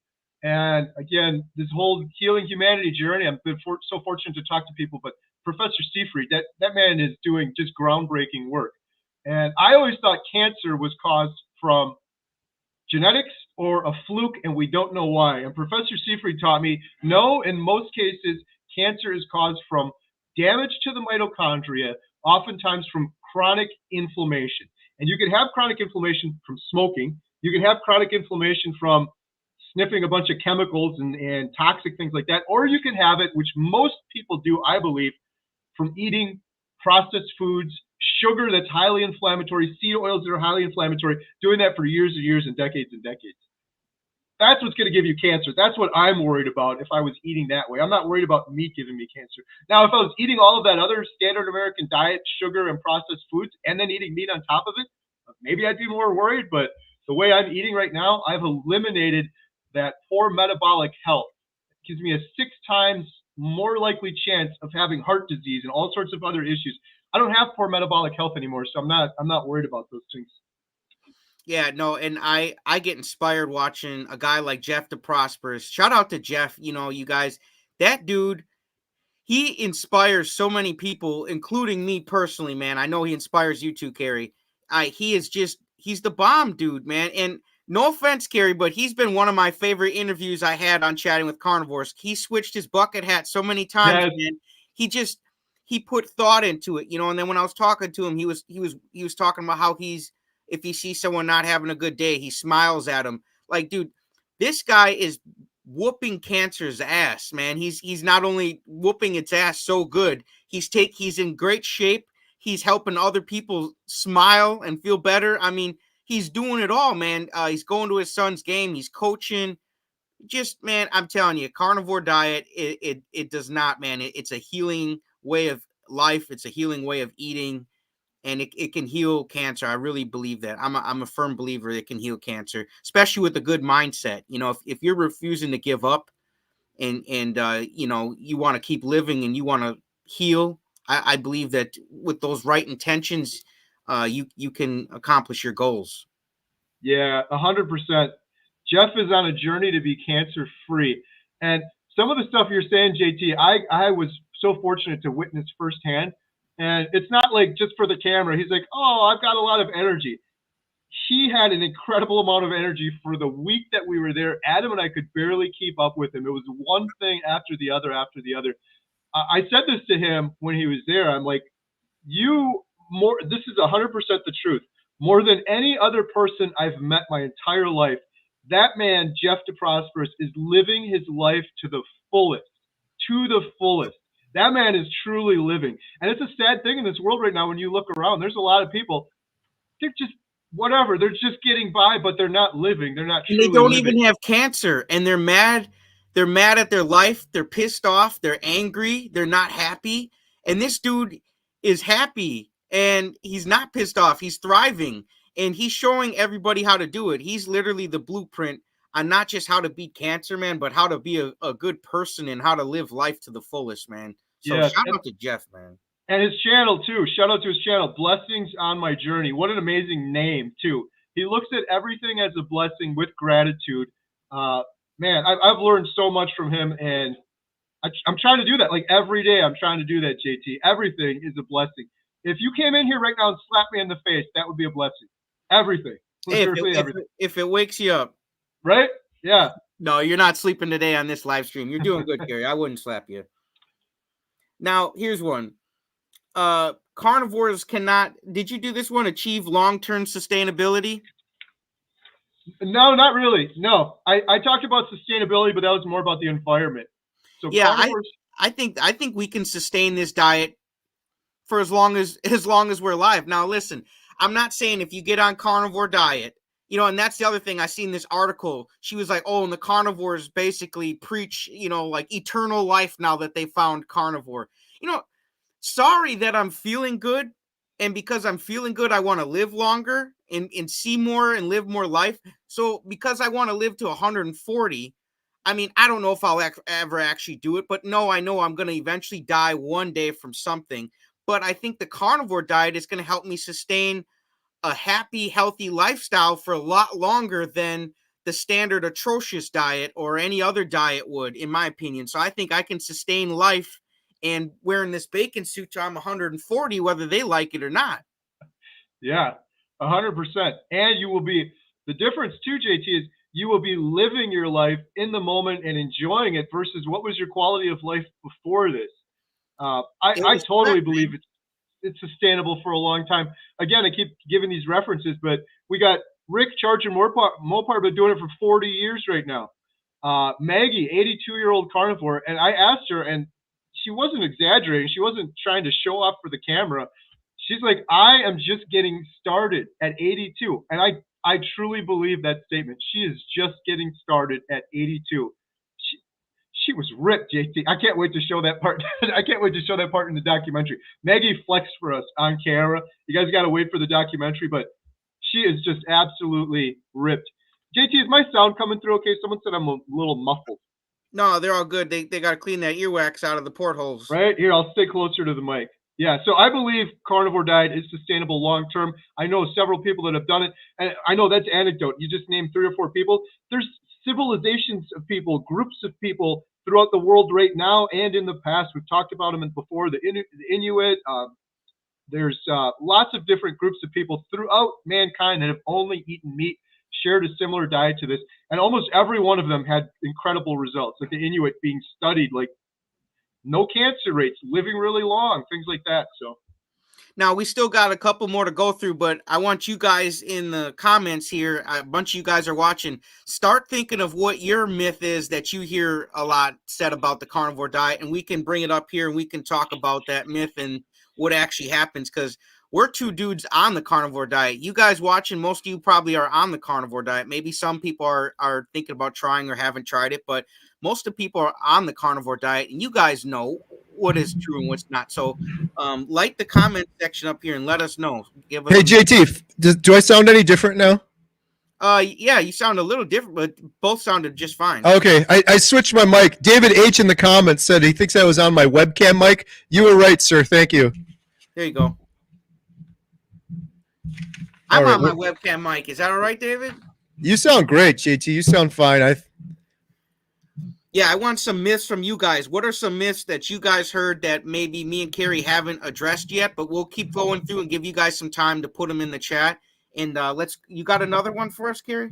and again, this whole Healing Humanity journey, I've been so fortunate to talk to people, but Professor Seafried, that man is doing just groundbreaking work. And I always thought cancer was caused from genetics or a fluke, and we don't know why. And Professor Seafried taught me, no, in most cases, cancer is caused from damage to the mitochondria, oftentimes from chronic inflammation. And you can have chronic inflammation from smoking. You can have chronic inflammation from sniffing a bunch of chemicals and toxic things like that. Or you can have it, which most people do, I believe, from eating processed foods, sugar that's highly inflammatory, seed oils that are highly inflammatory, doing that for years and years and decades and decades. That's what's going to give you cancer. That's what I'm worried about if I was eating that way. I'm not worried about meat giving me cancer. Now, if I was eating all of that other standard American diet, sugar and processed foods, and then eating meat on top of it, maybe I'd be more worried. But the way I'm eating right now, I've eliminated that poor metabolic health. gives me a 6 times more likely chance of having heart disease and all sorts of other issues. I don't have poor metabolic health anymore, so I'm not worried about those things. Yeah, no, and I get inspired watching a guy like Jeff DeProsperous. Shout out to Jeff, you guys. That dude, he inspires so many people, including me personally, man. I know he inspires you too, Kerry. He's the bomb, dude, man. And no offense, Kerry, but he's been one of my favorite interviews I had on Chatting with Carnivores. He switched his bucket hat so many times, Yes. man. He put thought into it, and then when I was talking to him, he was talking about how if he sees someone not having a good day, he smiles at them. Like, dude, this guy is whooping cancer's ass, man. He's not only whooping its ass so good, he's in great shape. He's helping other people smile and feel better. I mean, he's doing it all, man. He's going to his son's game. He's coaching. Just, man, I'm telling you, Carnivore Diet, it does not, man. It's a healing way of life. It's a healing way of eating, and it can heal cancer. I really believe that. I'm a firm believer it can heal cancer, especially with a good mindset. If you're refusing to give up and you want to keep living and you want to heal, I believe that with those right intentions, you can accomplish your goals. Yeah, 100%. Jeff is on a journey to be cancer free, and some of the stuff you're saying, JT, I was so fortunate to witness firsthand. And it's not like just for the camera. He's like, oh, I've got a lot of energy. He had an incredible amount of energy for the week that we were there. Adam and I could barely keep up with him. It was one thing after the other after the other. I said this to him when he was there. I'm like, this is 100% the truth. More than any other person I've met my entire life, that man, Jeff DeProsperous, is living his life to the fullest. To the fullest. That man is truly living. And it's a sad thing in this world right now when you look around. There's a lot of people, they're just whatever. They're just getting by, but they're not living. They're not truly living. And they don't even have cancer, and they're mad. They're mad at their life. They're pissed off. They're angry. They're not happy. And this dude is happy, and he's not pissed off. He's thriving, and he's showing everybody how to do it. He's literally the blueprint on not just how to beat cancer, man, but how to be a good person and how to live life to the fullest, man. So yes. Shout out to Jeff, man. And his channel, too. Shout out to his channel, Blessings on My Journey. What an amazing name, too. He looks at everything as a blessing with gratitude. Man, I've learned so much from him, and I'm trying to do that. Like, every day I'm trying to do that, JT. Everything is a blessing. If you came in here right now and slapped me in the face, that would be a blessing. Everything. Literally everything. If it wakes you up. Right? Yeah. No, you're not sleeping today on this live stream. You're doing good, Kerry. I wouldn't slap you. Now, here's one. Carnivores cannot, did you do this one, achieve long-term sustainability? No, not really. No. I talked about sustainability, but that was more about the environment. So yeah, I think we can sustain this diet for as long as we're alive. Now, listen, I'm not saying if you get on Carnivore Diet, and that's the other thing. I seen this article. She was like, oh, and the carnivores basically preach, like eternal life now that they found carnivore. Sorry that I'm feeling good. And because I'm feeling good, I want to live longer and see more and live more life. So because I want to live to 140, I mean, I don't know if I'll ever actually do it. But no, I know I'm going to eventually die one day from something. But I think the carnivore diet is going to help me sustain a happy, healthy lifestyle for a lot longer than the standard atrocious diet or any other diet would, in my opinion. So I think I can sustain life and wearing this bacon suit till I'm 140, whether they like it or not. Yeah, 100%. And you will be, the difference too, JT, is you will be living your life in the moment and enjoying it versus what was your quality of life before this. I totally believe it's sustainable for a long time. Again, I keep giving these references, but we got Rick Charger Mopar been doing it for 40 years right now. Maggie, 82-year-old carnivore, and I asked her, and she wasn't exaggerating. She wasn't trying to show off for the camera. She's like, I am just getting started at 82. And I truly believe that statement. She is just getting started at 82. She was ripped, JT. I can't wait to show that part. I can't wait to show that part in the documentary. Maggie flexed for us on camera. You guys got to wait for the documentary, but she is just absolutely ripped. JT, is my sound coming through okay? Someone said I'm a little muffled. No, they're all good. They got to clean that earwax out of the portholes. Right here, I'll stay closer to the mic. Yeah, so I believe carnivore diet is sustainable long term. I know several people that have done it, and I know that's anecdote. You just named 3 or 4 people. There's civilizations of people, groups of people throughout the world right now and in the past. We've talked about them before. The Inuit. There's lots of different groups of people throughout mankind that have only eaten meat, shared a similar diet to this, and almost every one of them had incredible results. Like the Inuit being studied, like no cancer rates, living really long, things like that. So Now, we still got a couple more to go through, but I want you guys in the comments here, a bunch of you guys are watching, start thinking of what your myth is that you hear a lot said about the carnivore diet, and we can bring it up here and we can talk about that myth and what actually happens, because we're 2 dudes on the carnivore diet. You guys watching, most of you probably are on the carnivore diet. Maybe some people are thinking about trying or haven't tried it, but most of the people are on the carnivore diet, and you guys know what is true and what's not. So like the comment section up here and let us know. Give us Hey, JT, do I sound any different now? yeah, you sound a little different, but both sounded just fine. Okay, I switched my mic. David H. in the comments said he thinks I was on my webcam mic. You were right, sir. Thank you. There you go. I'm on my webcam mic. Is that all right, David? You sound great, JT. You sound fine. Yeah, I want some myths from you guys. What are some myths that you guys heard that maybe me and Kerry haven't addressed yet, but we'll keep going through and give you guys some time to put them in the chat. And you got another one for us, Kerry?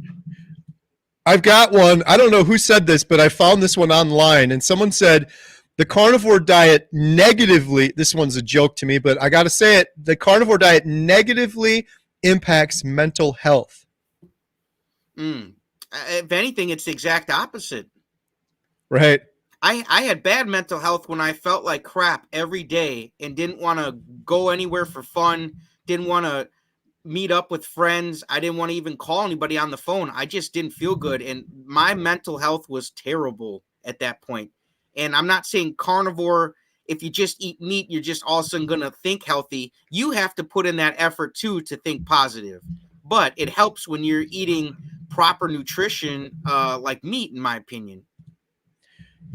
I've got one. I don't know who said this, but I found this one online, and someone said the carnivore diet negatively, this one's a joke to me, but I got to say it, the carnivore diet negatively impacts mental health. If anything, it's the exact opposite. Right. I had bad mental health when I felt like crap every day and didn't want to go anywhere for fun, didn't want to meet up with friends. I didn't want to even call anybody on the phone. I just didn't feel good. And my mental health was terrible at that point. And I'm not saying carnivore, if you just eat meat, you're just all of a sudden going to think healthy. You have to put in that effort too to think positive. But it helps when you're eating proper nutrition like meat, in my opinion.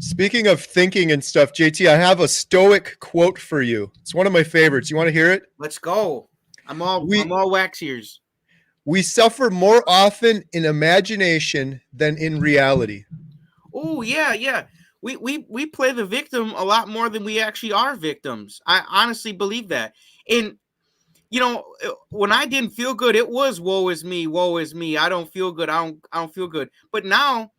Speaking of thinking and stuff, JT, I have a Stoic quote for you. It's one of my favorites. You want to hear it? Let's go. I'm all wax ears. We suffer more often in imagination than in reality. Oh, yeah. We play the victim a lot more than we actually are victims. I honestly believe that. And, you know, when I didn't feel good, it was woe is me. I don't feel good. I don't feel good. But now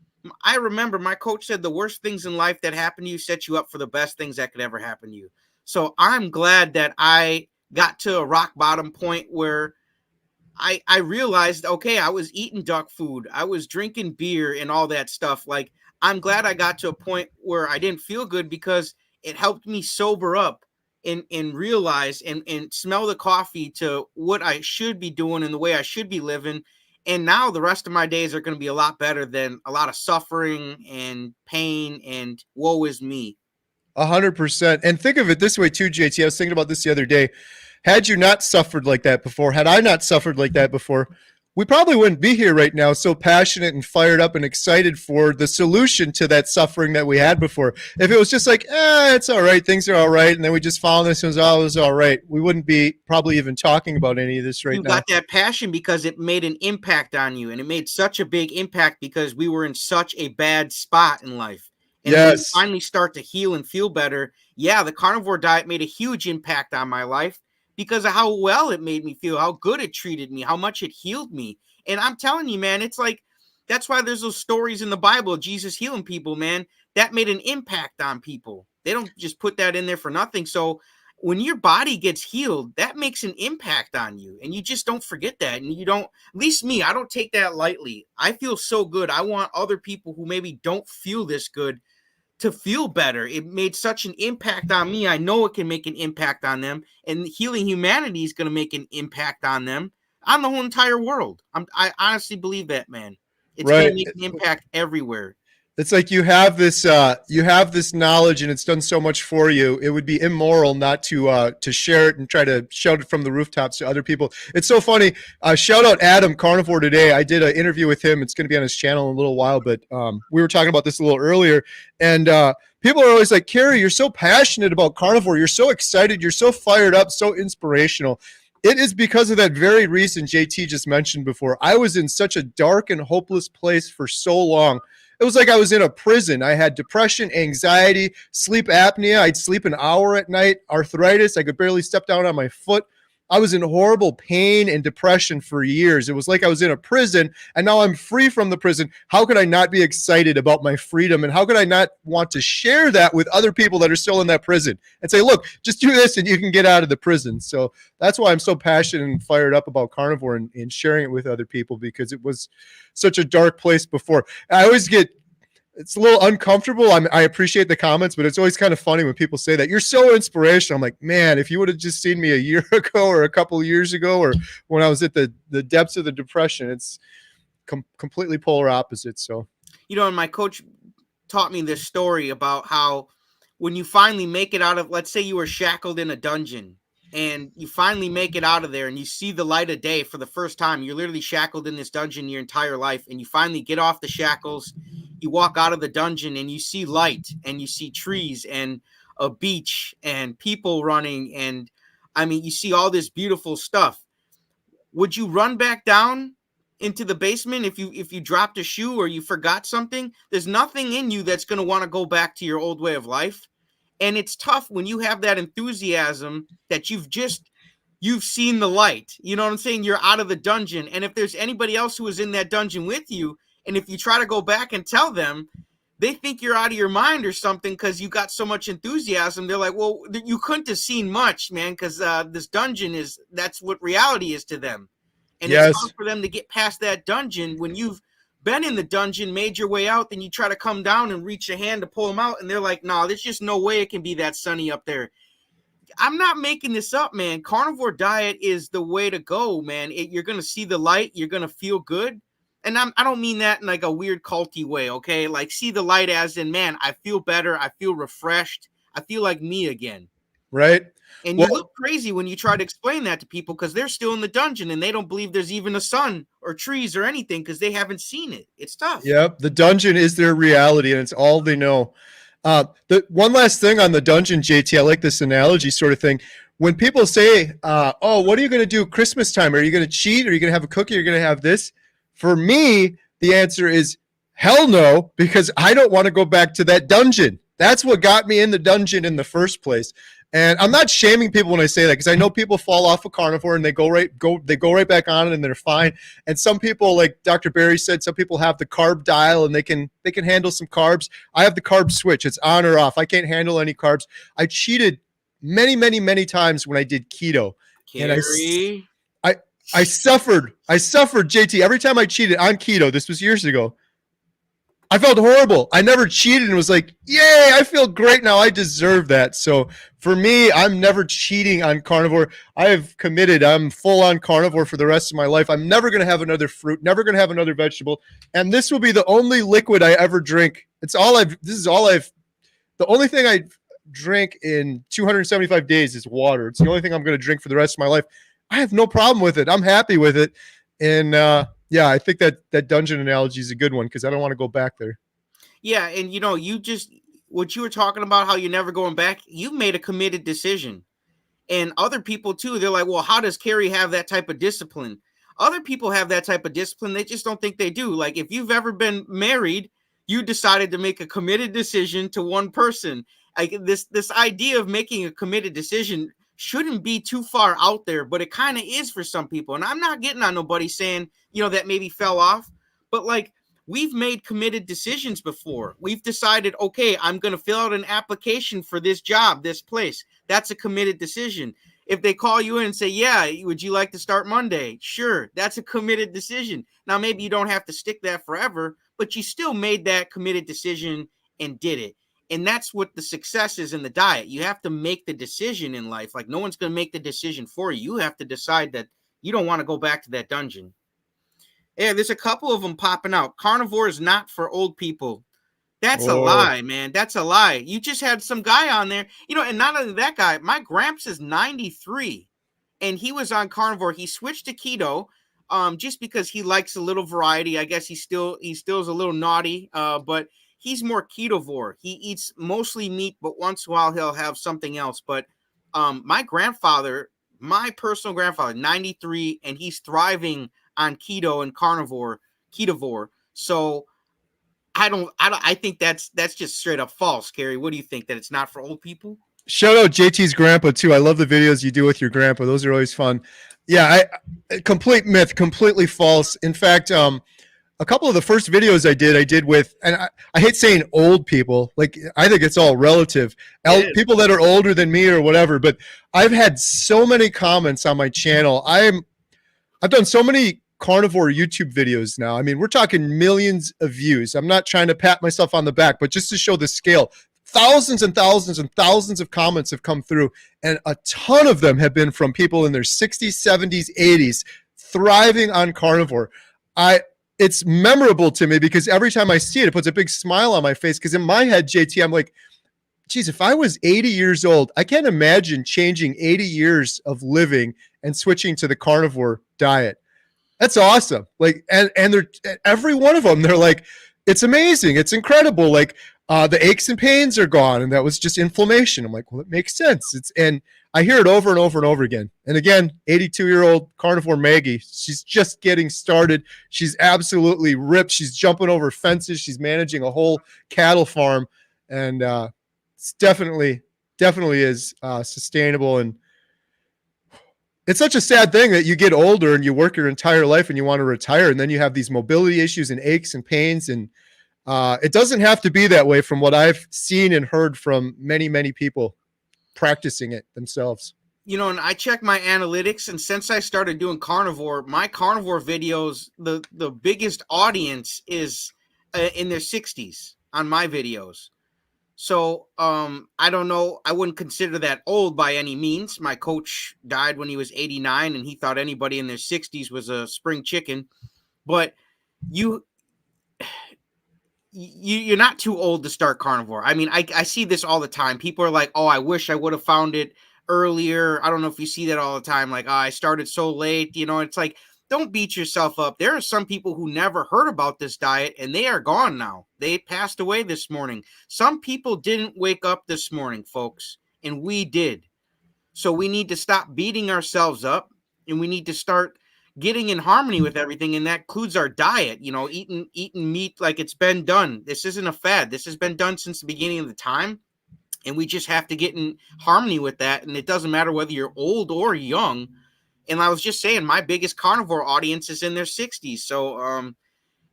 I remember my coach said the worst things in life that happen to you set you up for the best things that could ever happen to you. So I'm glad that I got to a rock bottom point where I realized, okay, I was eating duck food. I was drinking beer and all that stuff. Like, I'm glad I got to a point where I didn't feel good because it helped me sober up and realize and smell the coffee to what I should be doing and the way I should be living. And now the rest of my days are going to be a lot better than a lot of suffering and pain and woe is me. 100%. And think of it this way too, JT. I was thinking about this the other day. Had you not suffered like that before, had I not suffered like that before, we probably wouldn't be here right now so passionate and fired up and excited for the solution to that suffering that we had before. If it was just like, it's all right, things are all right, and then we just found this and it was all right, we wouldn't be probably even talking about any of this right now. You got that passion because it made an impact on you, and it made such a big impact because we were in such a bad spot in life. And yes, when you finally start to heal and feel better, yeah, the carnivore diet made a huge impact on my life because of how well it made me feel, how good it treated me, how much it healed me. And I'm telling you, man, it's like, that's why there's those stories in the Bible, Jesus healing people, man. That made an impact on people. They don't just put that in there for nothing. So when your body gets healed, that makes an impact on you. And you just don't forget that. And you don't, at least me, I don't take that lightly. I feel so good. I want other people who maybe don't feel this good to feel better. It made such an impact on me. I know it can make an impact on them, and healing humanity is going to make an impact on them, on the whole entire world. I honestly believe that, man. It's going to make an impact everywhere. It's like you have this knowledge and it's done so much for you. It would be immoral not to share it and try to shout it from the rooftops to other people. It's so funny. Shout out Adam Carnivore today. I did an interview with him. It's going to be on his channel in a little while, but we were talking about this a little earlier. And people are always like, Kerry, you're so passionate about carnivore. You're so excited. You're so fired up, so inspirational. It is because of that very reason JT just mentioned before. I was in such a dark and hopeless place for so long. It was like I was in a prison. I had depression, anxiety, sleep apnea. I'd sleep an hour at night, arthritis. I could barely step down on my foot. I was in horrible pain and depression for years. It was like I was in a prison, and now I'm free from the prison. How could I not be excited about my freedom? And how could I not want to share that with other people that are still in that prison and say, look, just do this and you can get out of the prison. So that's why I'm so passionate and fired up about carnivore and sharing it with other people, because it was such a dark place before. I always get, it's a little uncomfortable. I appreciate the comments, but it's always kind of funny when people say that. You're so inspirational. I'm like, man, if you would have just seen me a year ago or a couple of years ago, or when I was at the depths of the depression, it's completely polar opposite. So, And my coach taught me this story about how when you finally make it out of, let's say you were shackled in a dungeon and you finally make it out of there and you see the light of day for the first time. You're literally shackled in this dungeon your entire life, and you finally get off the shackles. You walk out of the dungeon and you see light and you see trees and a beach and people running. And you see all this beautiful stuff. Would you run back down into the basement if you dropped a shoe or you forgot something? There's nothing in you that's going to want to go back to your old way of life. And it's tough when you have that enthusiasm that you've seen the light. You know what I'm saying? You're out of the dungeon. And if there's anybody else who is in that dungeon with you, and if you try to go back and tell them, they think you're out of your mind or something because you got so much enthusiasm. They're like, well, you couldn't have seen much, man, because this dungeon that's what reality is to them. And yes, it's hard for them to get past that dungeon. When you've been in the dungeon, made your way out, then you try to come down and reach your hand to pull them out, and they're like, no, there's just no way it can be that sunny up there. I'm not making this up, man. Carnivore diet is the way to go, man. You're going to see the light. You're going to feel good. And I don't mean that in like a weird culty way, okay? Like, see the light as in, man, I feel better. I feel refreshed. I feel like me again. Right. And you look crazy when you try to explain that to people because they're still in the dungeon and they don't believe there's even a sun or trees or anything because they haven't seen it. It's tough. Yep. The dungeon is their reality and it's all they know. The one last thing on the dungeon, JT, I like this analogy sort of thing. When people say, oh, what are you going to do Christmas time? Are you going to cheat? Are you going to have a cookie? Are you going to have this? For me, the answer is hell no, because I don't want to go back to that dungeon. That's what got me in the dungeon in the first place. And I'm not shaming people when I say that, because I know people fall off of carnivore and they go right back on it and they're fine. And some people, like Dr. Barry said, some people have the carb dial and they can handle some carbs. I have the carb switch. It's on or off. I can't handle any carbs. I cheated many, many, many times when I did keto. Kerry. And I suffered, JT, every time I cheated on keto. This was years ago. I felt horrible. I never cheated and was like, yay, I feel great now. I deserve that. So for me, I'm never cheating on carnivore. I have committed. I'm full on carnivore for the rest of my life. I'm never going to have another fruit, never going to have another vegetable. And this will be the only liquid I ever drink. The only thing I drink in 275 days is water. It's the only thing I'm going to drink for the rest of my life. I have no problem with it. I'm happy with it. And yeah, I think that dungeon analogy is a good one because I don't want to go back there. Yeah, and what you were talking about, how you're never going back, you made a committed decision. And other people too, they're like, well, how does Kerry have that type of discipline? Other people have that type of discipline. They just don't think they do. Like, if you've ever been married, you decided to make a committed decision to one person. Like, this idea of making a committed decision shouldn't be too far out there, but it kind of is for some people. And I'm not getting on nobody saying, that maybe fell off, but like, we've made committed decisions before. We've decided, okay, I'm going to fill out an application for this job, this place. That's a committed decision. If they call you in and say, yeah, would you like to start Monday? Sure. That's a committed decision. Now, maybe you don't have to stick that forever, but you still made that committed decision and did it. And that's what the success is in the diet. You have to make the decision in life. Like, no one's going to make the decision for you. You have to decide that you don't want to go back to that dungeon. Yeah, there's a couple of them popping out. Carnivore is not for old people. That's a lie, man. That's a lie. You just had some guy on there, and not only that guy, my gramps is 93 and he was on carnivore. He switched to keto just because he likes a little variety. I guess he still is a little naughty, but he's more ketovore. He eats mostly meat, but once in a while he'll have something else. But my personal grandfather, 93, and he's thriving on keto and ketovore. So I think that's just straight up false, Kerry. What do you think, that it's not for old people? Shout out JT's grandpa too. I love the videos you do with your grandpa. Those are always fun. Yeah, complete myth, completely false. In fact, a couple of the first videos I did with, and I hate saying old people. Like, I think it's all relative. People that are older than me or whatever. But I've had so many comments on my channel. I've done so many carnivore YouTube videos now. I mean, we're talking millions of views. I'm not trying to pat myself on the back, but just to show the scale. Thousands and thousands and thousands of comments have come through, and a ton of them have been from people in their 60s, 70s, 80s, thriving on carnivore. It's memorable to me because every time I see it, it puts a big smile on my face, because in my head, JT, I'm like, geez, if I was 80 years old, I can't imagine changing 80 years of living and switching to the carnivore diet. That's awesome. Like, and they're, every one of them, they're like, it's amazing. It's incredible. Like, the aches and pains are gone, and that was just inflammation. I'm like, well, it makes sense. And I hear it over and over and over again. And again, 82-year-old carnivore Maggie, she's just getting started. She's absolutely ripped. She's jumping over fences. She's managing a whole cattle farm, and it's definitely is sustainable. And it's such a sad thing that you get older and you work your entire life and you want to retire, and then you have these mobility issues and aches and pains. And it doesn't have to be that way, from what I've seen and heard from many, many people practicing it themselves. And I check my analytics, and since I started doing carnivore, my carnivore videos, the biggest audience is in their 60s on my videos. So I don't know. I wouldn't consider that old by any means. My coach died when he was 89, and he thought anybody in their 60s was a spring chicken. But you're not too old to start carnivore. I mean, I see this all the time. People are like, oh, I wish I would have found it earlier. I don't know if you see that all the time. Like, oh, I started so late. It's like, don't beat yourself up. There are some people who never heard about this diet, and they are gone now. They passed away this morning. Some people didn't wake up this morning, folks, and we did. So we need to stop beating ourselves up, and we need to start getting in harmony with everything, and that includes our diet. Eating meat like it's been done. This isn't a fad. This has been done since the beginning of the time, and we just have to get in harmony with that. And it doesn't matter whether you're old or young. And I was just saying, my biggest carnivore audience is in their 60s. So,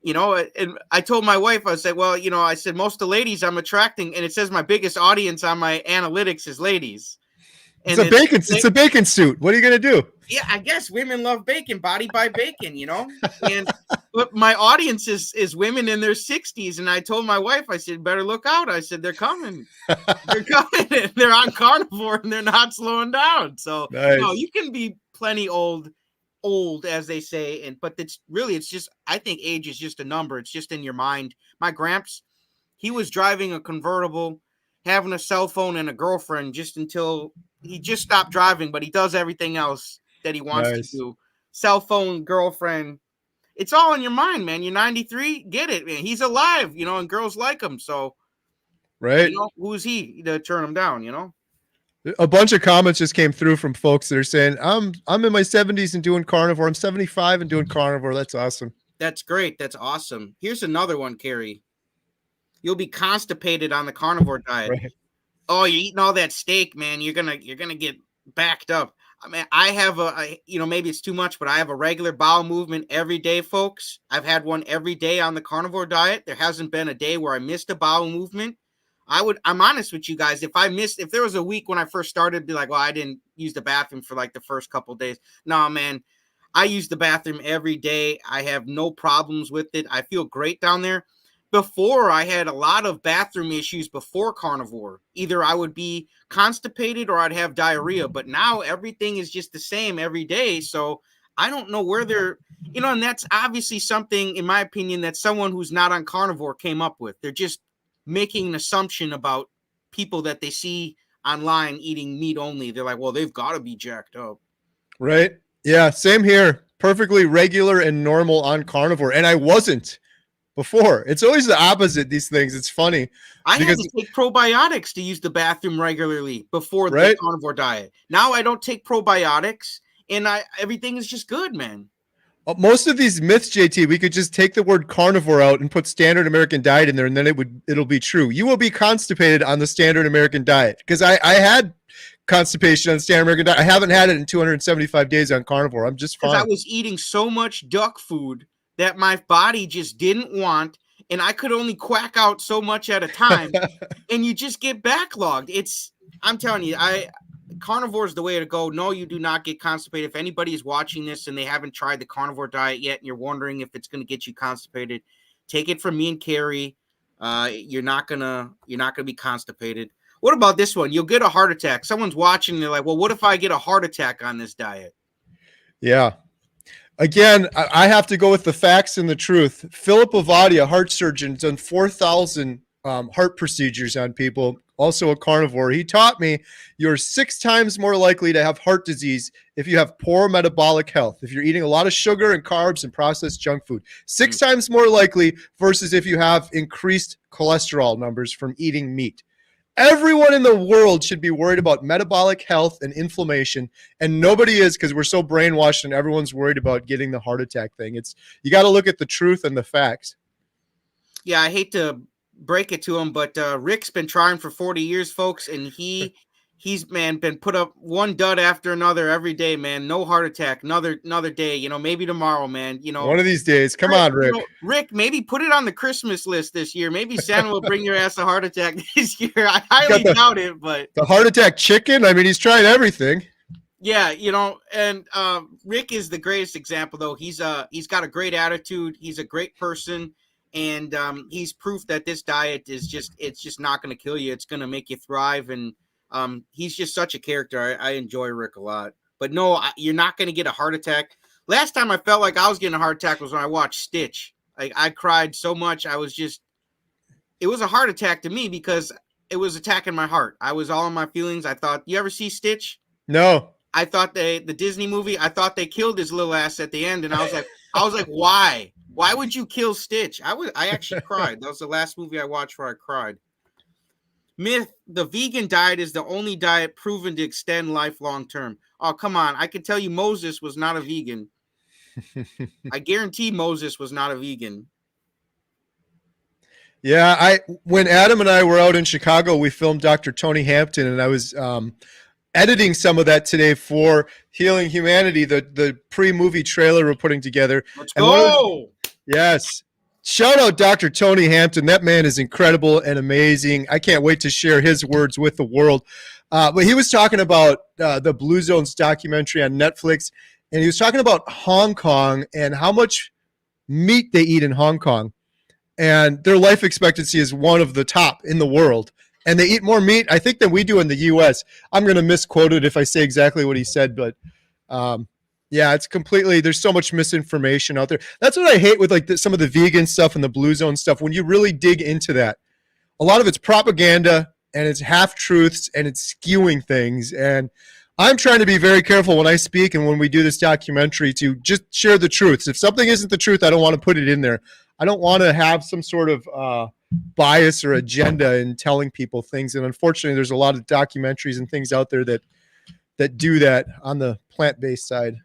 and I told my wife, I said, well, I said, most of the ladies I'm attracting, and it says my biggest audience on my analytics is ladies. And it's a bacon suit. What are you going to do? Yeah, I guess women love bacon, body by bacon, but my audience is women in their 60s. And I told my wife, I said, better look out. I said, they're coming. They're coming. They're on carnivore, and they're not slowing down. So nice. No, you can be plenty old as they say, but it's just, I think age is just a number. It's just in your mind. My gramps, he was driving a convertible, having a cell phone and a girlfriend just until he just stopped driving, but he does everything else that he wants to do. Cell phone, girlfriend, it's all in your mind, man. You're 93, get it, man. He's alive, and girls like him. So right, who's he to turn him down? A bunch of comments just came through from folks that are saying, I'm in my 70s and doing carnivore. I'm 75 and doing carnivore. That's awesome. That's great. That's awesome. Here's another one, Kerry. You'll be constipated on the carnivore diet. Right. Oh, you're eating all that steak, man. You're gonna get backed up. I mean, I have maybe it's too much, but I have a regular bowel movement every day, folks. I've had one every day on the carnivore diet. There hasn't been a day where I missed a bowel movement. I'm honest with you guys. If there was a week when I first started, be like, well, I didn't use the bathroom for like the first couple of days. No, man, I use the bathroom every day. I have no problems with it. I feel great down there. Before, I had a lot of bathroom issues before carnivore. Either I would be constipated or I'd have diarrhea. But now everything is just the same every day. So I don't know where they're, and that's obviously something, in my opinion, that someone who's not on carnivore came up with. They're just making an assumption about people that they see online eating meat only. They're like, well, they've got to be jacked up. Right? Yeah, same here. Perfectly regular and normal on carnivore. And I wasn't before. It's always the opposite, these things. It's funny. I had Because to take probiotics to use the bathroom regularly before the Right? carnivore diet. Now I don't take probiotics, and everything is just good, man. Most of these myths, JT, we could just take the word carnivore out and put standard American diet in there, and then it'll be true. You will be constipated on the standard American diet, because I had constipation on the standard American diet. I haven't had it in 275 days on carnivore. I'm just Because fine. I was eating so much duck food that my body just didn't want, and I could only quack out so much at a time, and you just get backlogged. I'm telling you, carnivore is the way to go. No, you do not get constipated. If anybody is watching this and they haven't tried the carnivore diet yet, and you're wondering if it's going to get you constipated, take it from me and Kerry. You're not gonna be constipated. What about this one? You'll get a heart attack. Someone's watching, and they're like, well, what if I get a heart attack on this diet? Yeah. Again, I have to go with the facts and the truth. Philip Avadia, heart surgeon, done 4,000 heart procedures on people, also a carnivore. He taught me you're 6 times more likely to have heart disease if you have poor metabolic health, if you're eating a lot of sugar and carbs and processed junk food. 6 times more likely versus if you have increased cholesterol numbers from eating meat. Everyone in the world should be worried about metabolic health and inflammation, and nobody is, because we're so brainwashed and everyone's worried about getting the heart attack thing. You got to look at the truth and the facts. Yeah, I hate to break it to him, but Rick's been trying for 40 years, folks, and he's been put up one dud after another every day, man. No heart attack, another day. Maybe tomorrow, man. One of these days. Come on, Rick. Rick, maybe put it on the Christmas list this year. Maybe Santa will bring your ass a heart attack this year. I highly doubt it, but the heart attack chicken. I mean, he's trying everything. Yeah, and Rick is the greatest example, though. He's got a great attitude. He's a great person. And he's proof that this diet is just not going to kill you. It's going to make you thrive. And he's just such a character. I enjoy Rick a lot. But no, you're not going to get a heart attack. Last time I felt like I was getting a heart attack was when I watched Stitch. I cried so much. It was a heart attack to me because it was attacking my heart. I was all in my feelings. I thought, you ever see Stitch? No. I thought the Disney movie, I thought they killed his little ass at the end. And I was like, why? Why would you kill Stitch? I actually cried. That was the last movie I watched where I cried. Myth: the vegan diet is the only diet proven to extend life long term. Oh, come on. I can tell you Moses was not a vegan. I guarantee Moses was not a vegan. Yeah, when Adam and I were out in Chicago, we filmed Dr. Tony Hampton, and I was editing some of that today for Healing Humanity, the pre-movie trailer we're putting together. Let's go! Yes. Shout out Dr. Tony Hampton. That man is incredible and amazing. I can't wait to share his words with the world. But he was talking about the Blue Zones documentary on Netflix, and he was talking about Hong Kong and how much meat they eat in Hong Kong. And their life expectancy is one of the top in the world. And they eat more meat, I think, than we do in the U.S. I'm going to misquote it if I say exactly what he said, but yeah, it's completely, there's so much misinformation out there. That's what I hate with some of the vegan stuff and the Blue Zone stuff. When you really dig into that, a lot of it's propaganda and it's half-truths and it's skewing things. And I'm trying to be very careful when I speak and when we do this documentary to just share the truths. If something isn't the truth, I don't want to put it in there. I don't want to have some sort of bias or agenda in telling people things. And unfortunately, there's a lot of documentaries and things out there that do that on the plant-based side.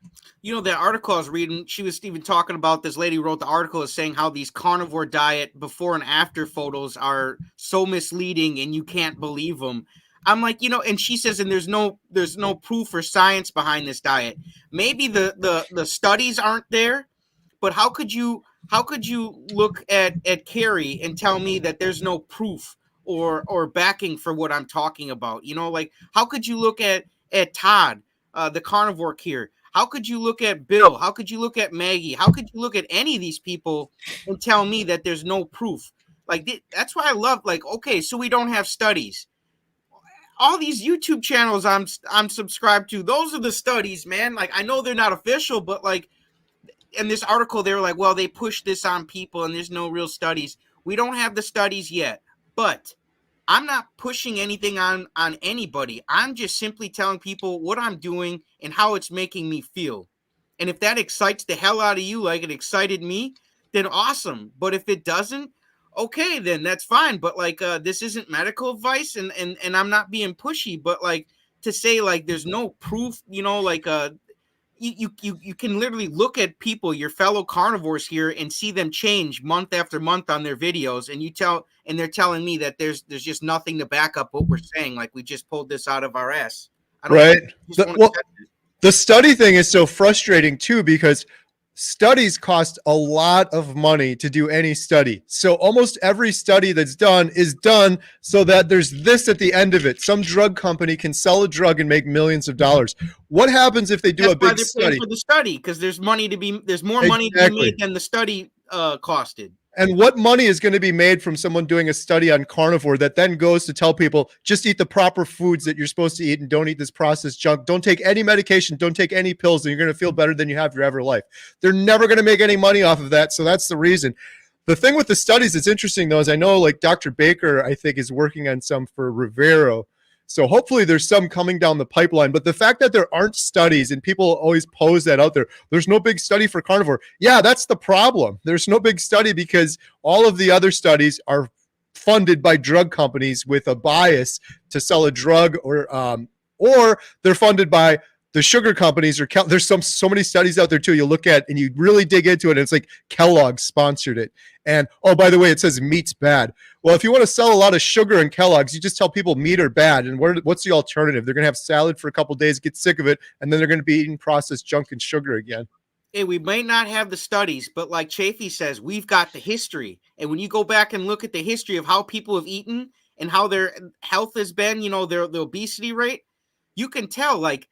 That article I was reading, she was even talking about, this lady wrote the article is saying how these carnivore diet before and after photos are so misleading and you can't believe them. I'm like, and she says, and there's no proof or science behind this diet. Maybe the studies aren't there, but how could you look at Kerry and tell me that there's no proof or backing for what I'm talking about? How could you look at Todd, the carnivore cure? How could you look at Bill? How could you look at Maggie? How could you look at any of these people and tell me that there's no proof? That's why I love, okay, so we don't have studies. All these YouTube channels I'm subscribed to, those are the studies, man. I know they're not official, but in this article, they were like, well, they push this on people and there's no real studies. We don't have the studies yet. But I'm not pushing anything on anybody. I'm just simply telling people what I'm doing and how it's making me feel. And if that excites the hell out of you like it excited me, then awesome. But if it doesn't, okay, then that's fine. But like this isn't medical advice, and I'm not being pushy, but like to say like there's no proof, you know, like you can literally look at people, your fellow carnivores here, and see them change month after month on their videos, and they're telling me that there's just nothing to back up what we're saying, like we just pulled this out of our ass. I don't Right. just wanna Well, the study thing is so frustrating too, because studies cost a lot of money to do any study. So almost every study that's done is done so that there's this at the end of it. Some drug company can sell a drug and make millions of dollars. What happens if they do That's a why big they're study? paying for the study, because there's more money to be made than the study costed. And what money is going to be made from someone doing a study on carnivore that then goes to tell people just eat the proper foods that you're supposed to eat and don't eat this processed junk. Don't take any medication. Don't take any pills, and you're going to feel better than you have your ever life. They're never going to make any money off of that. So that's the reason. The thing with the studies that's interesting, though, is I know like Dr. Baker, I think, is working on some for Rivero. So hopefully there's some coming down the pipeline. But the fact that there aren't studies, and people always pose that out there, there's no big study for carnivore. Yeah, that's the problem. There's no big study because all of the other studies are funded by drug companies with a bias to sell a drug, or they're funded by the sugar companies. Or there's so many studies out there too. You look at and you really dig into it, and it's like Kellogg sponsored it. And oh, by the way, it says meat's bad. Well, if you want to sell a lot of sugar in Kellogg's, you just tell people meat are bad. And what's the alternative? They're going to have salad for a couple of days, get sick of it, and then they're going to be eating processed junk and sugar again. Hey, we may not have the studies, but like Chafee says, we've got the history. And when you go back and look at the history of how people have eaten and how their health has been, you know, the obesity rate, you can tell. Like,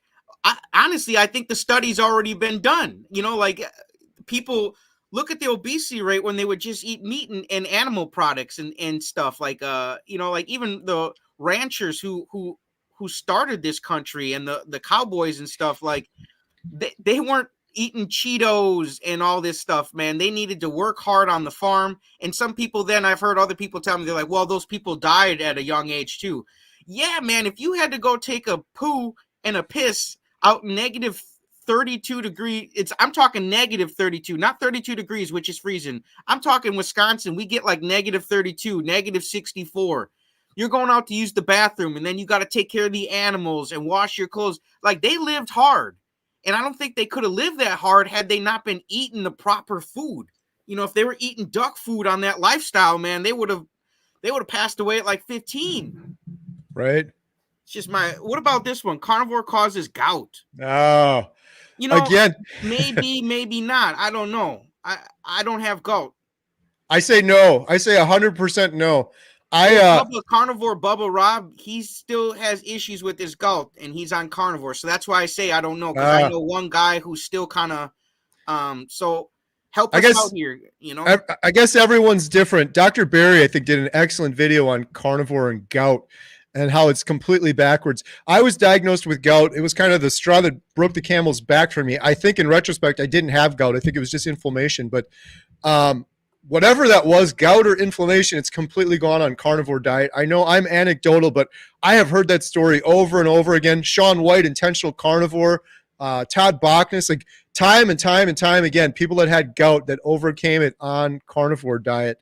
honestly, I think the study's already been done. You know, like people look at the obesity rate when they would just eat meat and animal products and stuff. Like, you know, like even the ranchers who started this country and the cowboys and stuff, like they weren't eating Cheetos and all this stuff, man. They needed to work hard on the farm. And some people, then I've heard other people tell me, they're like, well, those people died at a young age too. Yeah, man, if you had to go take a poo and a piss out negative 32 degrees, I'm talking negative 32, not 32 degrees, which is freezing. I'm talking Wisconsin. We get like negative 32, negative 64. You're going out to use the bathroom, and then you got to take care of the animals and wash your clothes. Like, they lived hard. And I don't think they could have lived that hard had they not been eating the proper food. You know, if they were eating duck food on that lifestyle, man, they would have passed away at like 15. Right. It's just what about this one? Carnivore causes gout. Oh, you know, again, maybe not. I don't know. I don't have gout. I say no. I say 100% no. Carnivore Bubba Rob, he still has issues with his gout, and he's on carnivore. So that's why I say I don't know, because I know one guy who's still kind of so help us out here, you know. I guess everyone's different. Dr. Barry, I think, did an excellent video on carnivore and gout and how it's completely backwards. I was diagnosed with gout. It was kind of the straw that broke the camel's back for me. I think in retrospect, I didn't have gout. I think it was just inflammation. But whatever that was, gout or inflammation, it's completely gone on carnivore diet. I know I'm anecdotal, but I have heard that story over and over again. Shaun White, intentional carnivore, Todd Bachnis, like time and time and time again, people that had gout that overcame it on carnivore diet.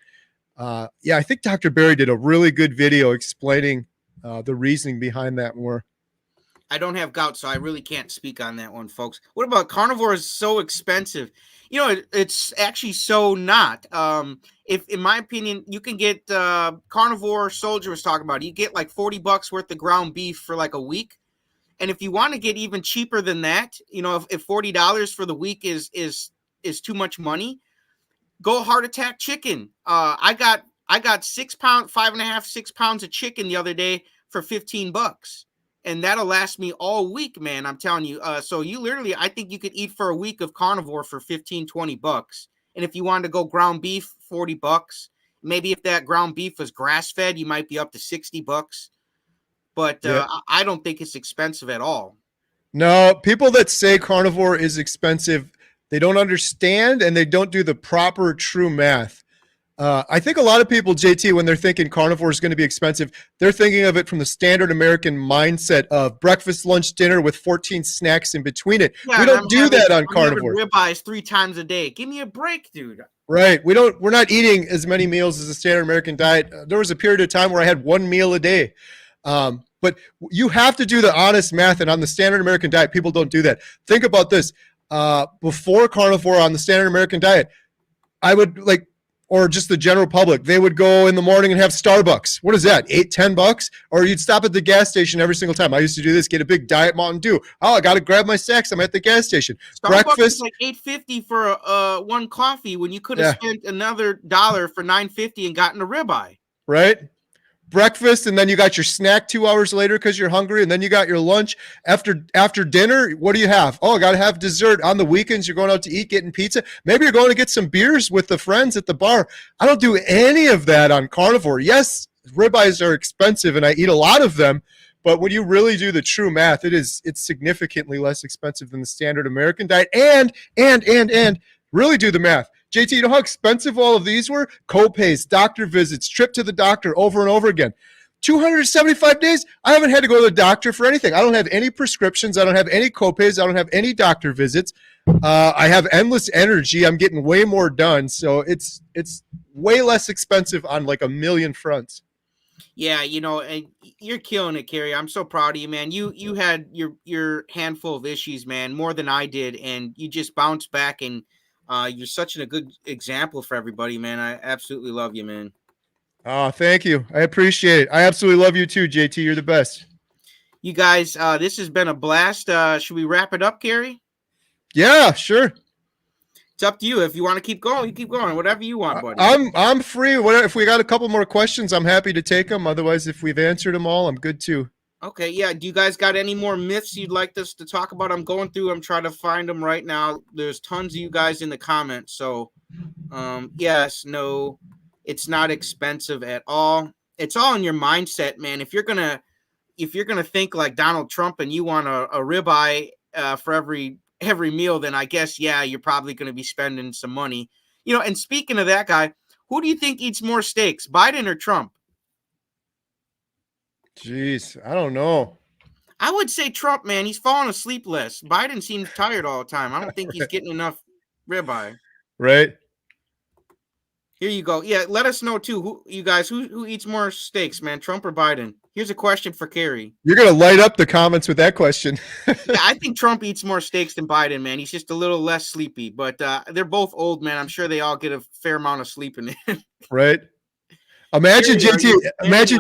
Yeah, I think Dr. Barry did a really good video explaining the reasoning behind that more. I don't have gout, so I really can't speak on that one, folks. What about carnivore is so expensive? You know, it's actually so not. If, in my opinion, you can get Carnivore Soldier was talking about, you get like $40 worth of ground beef for like a week. And if you want to get even cheaper than that, you know, if $40 for the week is too much money, go heart attack chicken. I got 6 pounds, 5.5, 6 pounds of chicken the other day for $15. And that'll last me all week, man. I'm telling you. So you literally, I think you could eat for a week of carnivore for $15, $20. And if you wanted to go ground beef, $40. Maybe if that ground beef was grass fed, you might be up to $60. But yeah. I don't think it's expensive at all. No, people that say carnivore is expensive, they don't understand and they don't do the proper true math. I think a lot of people, JT, when they're thinking carnivore is going to be expensive, they're thinking of it from the standard American mindset of breakfast, lunch, dinner with 14 snacks in between it. Yeah, We and don't do that on I'm having carnivore. ribeyes 3 times a day. Give me a break, dude. Right. We're not eating as many meals as the standard American diet. There was a period of time where I had 1 meal a day. But you have to do the honest math, and on the standard American diet, people don't do that. Think about this. Before carnivore on the standard American diet, I would or just the general public, they would go in the morning and have Starbucks. What is that, $8-10? Or you'd stop at the gas station every single time. I used to do this, get a big Diet Mountain Dew. Oh, I got to grab my snacks. I'm at the gas station. Starbucks Breakfast is like $8.50 for one coffee when you could have spent another $1 for $9.50 and gotten a ribeye. Right? Breakfast, and then you got your snack 2 hours later because you're hungry, and then you got your lunch. After dinner, what do you have? Oh, I got to have dessert. On the weekends, you're going out to eat, getting pizza. Maybe you're going to get some beers with the friends at the bar. I don't do any of that on carnivore. Yes, ribeyes are expensive, and I eat a lot of them, but when you really do the true math, it's significantly less expensive than the standard American diet. And really do the math. JT, you know how expensive all of these were? Co-pays, doctor visits, trip to the doctor over and over again. 275 days, I haven't had to go to the doctor for anything. I don't have any prescriptions. I don't have any co-pays. I don't have any doctor visits. I have endless energy. I'm getting way more done. So it's way less expensive on like a million fronts. Yeah, and you're killing it, Kerry. I'm so proud of you, man. You had your handful of issues, man, more than I did, and you just bounced back, and you're such a good example for everybody, man. I absolutely love you, man. Oh, thank you. I appreciate it. I absolutely love you too, JT. You're the best. You guys, this has been a blast. Should we wrap it up, Kerry? Yeah, sure. It's up to you. If you want to keep going, you keep going. Whatever you want, buddy. I'm free. If we got a couple more questions, I'm happy to take them. Otherwise, if we've answered them all, I'm good too. Okay, yeah. Do you guys got any more myths you'd like us to talk about? I'm going through. I'm trying to find them right now. There's tons of you guys in the comments. So, yes, no, it's not expensive at all. It's all in your mindset, man. If you're gonna think like Donald Trump and you want a ribeye for every meal, then I guess you're probably going to be spending some money. And speaking of that guy, who do you think eats more steaks, Biden or Trump? Jeez, I don't know. I would say Trump, man. He's falling asleep less. Biden seems tired all the time. I don't think he's getting enough ribeye. Right. Here you go. Yeah, let us know too. Who eats more steaks, man? Trump or Biden? Here's a question for Kerry. You're gonna light up the comments with that question. Yeah, I think Trump eats more steaks than Biden, man. He's just a little less sleepy, but they're both old, man. I'm sure they all get a fair amount of sleep in it. Right. Imagine, Kerry, JT.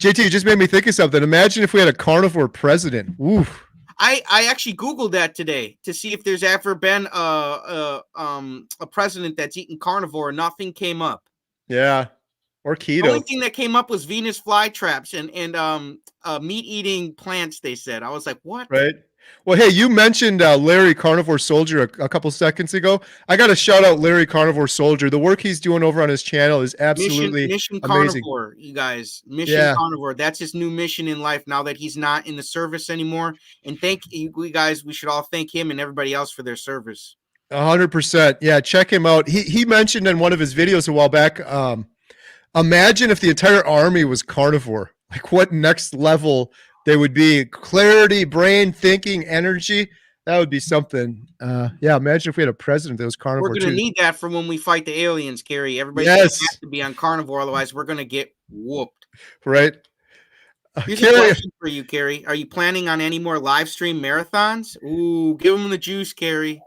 JT, you just made me think of something. Imagine if we had a carnivore president. Oof. I actually Googled that today to see if there's ever been a president that's eaten carnivore. Nothing came up. Yeah. Or keto. The only thing that came up was Venus flytraps and meat eating plants, they said. I was like, what? Right. Well, hey, you mentioned Larry Carnivore Soldier a couple seconds ago. I got to shout out Larry Carnivore Soldier. The work he's doing over on his channel is absolutely Mission amazing. Carnivore, you guys. Mission Carnivore. That's his new mission in life now that he's not in the service anymore. And thank you guys. We should all thank him and everybody else for their service. 100%. Yeah, check him out. He mentioned in one of his videos a while back, imagine if the entire army was carnivore. Like what next level they would be. Clarity, brain, thinking, energy. That would be something. Imagine if we had a president that was carnivore. We're going to need that for when we fight the aliens, Kerry. Everybody has to be on carnivore. Otherwise, we're going to get whooped. Right. Here's a question for you, Kerry. Are you planning on any more live stream marathons? Ooh, give them the juice, Kerry.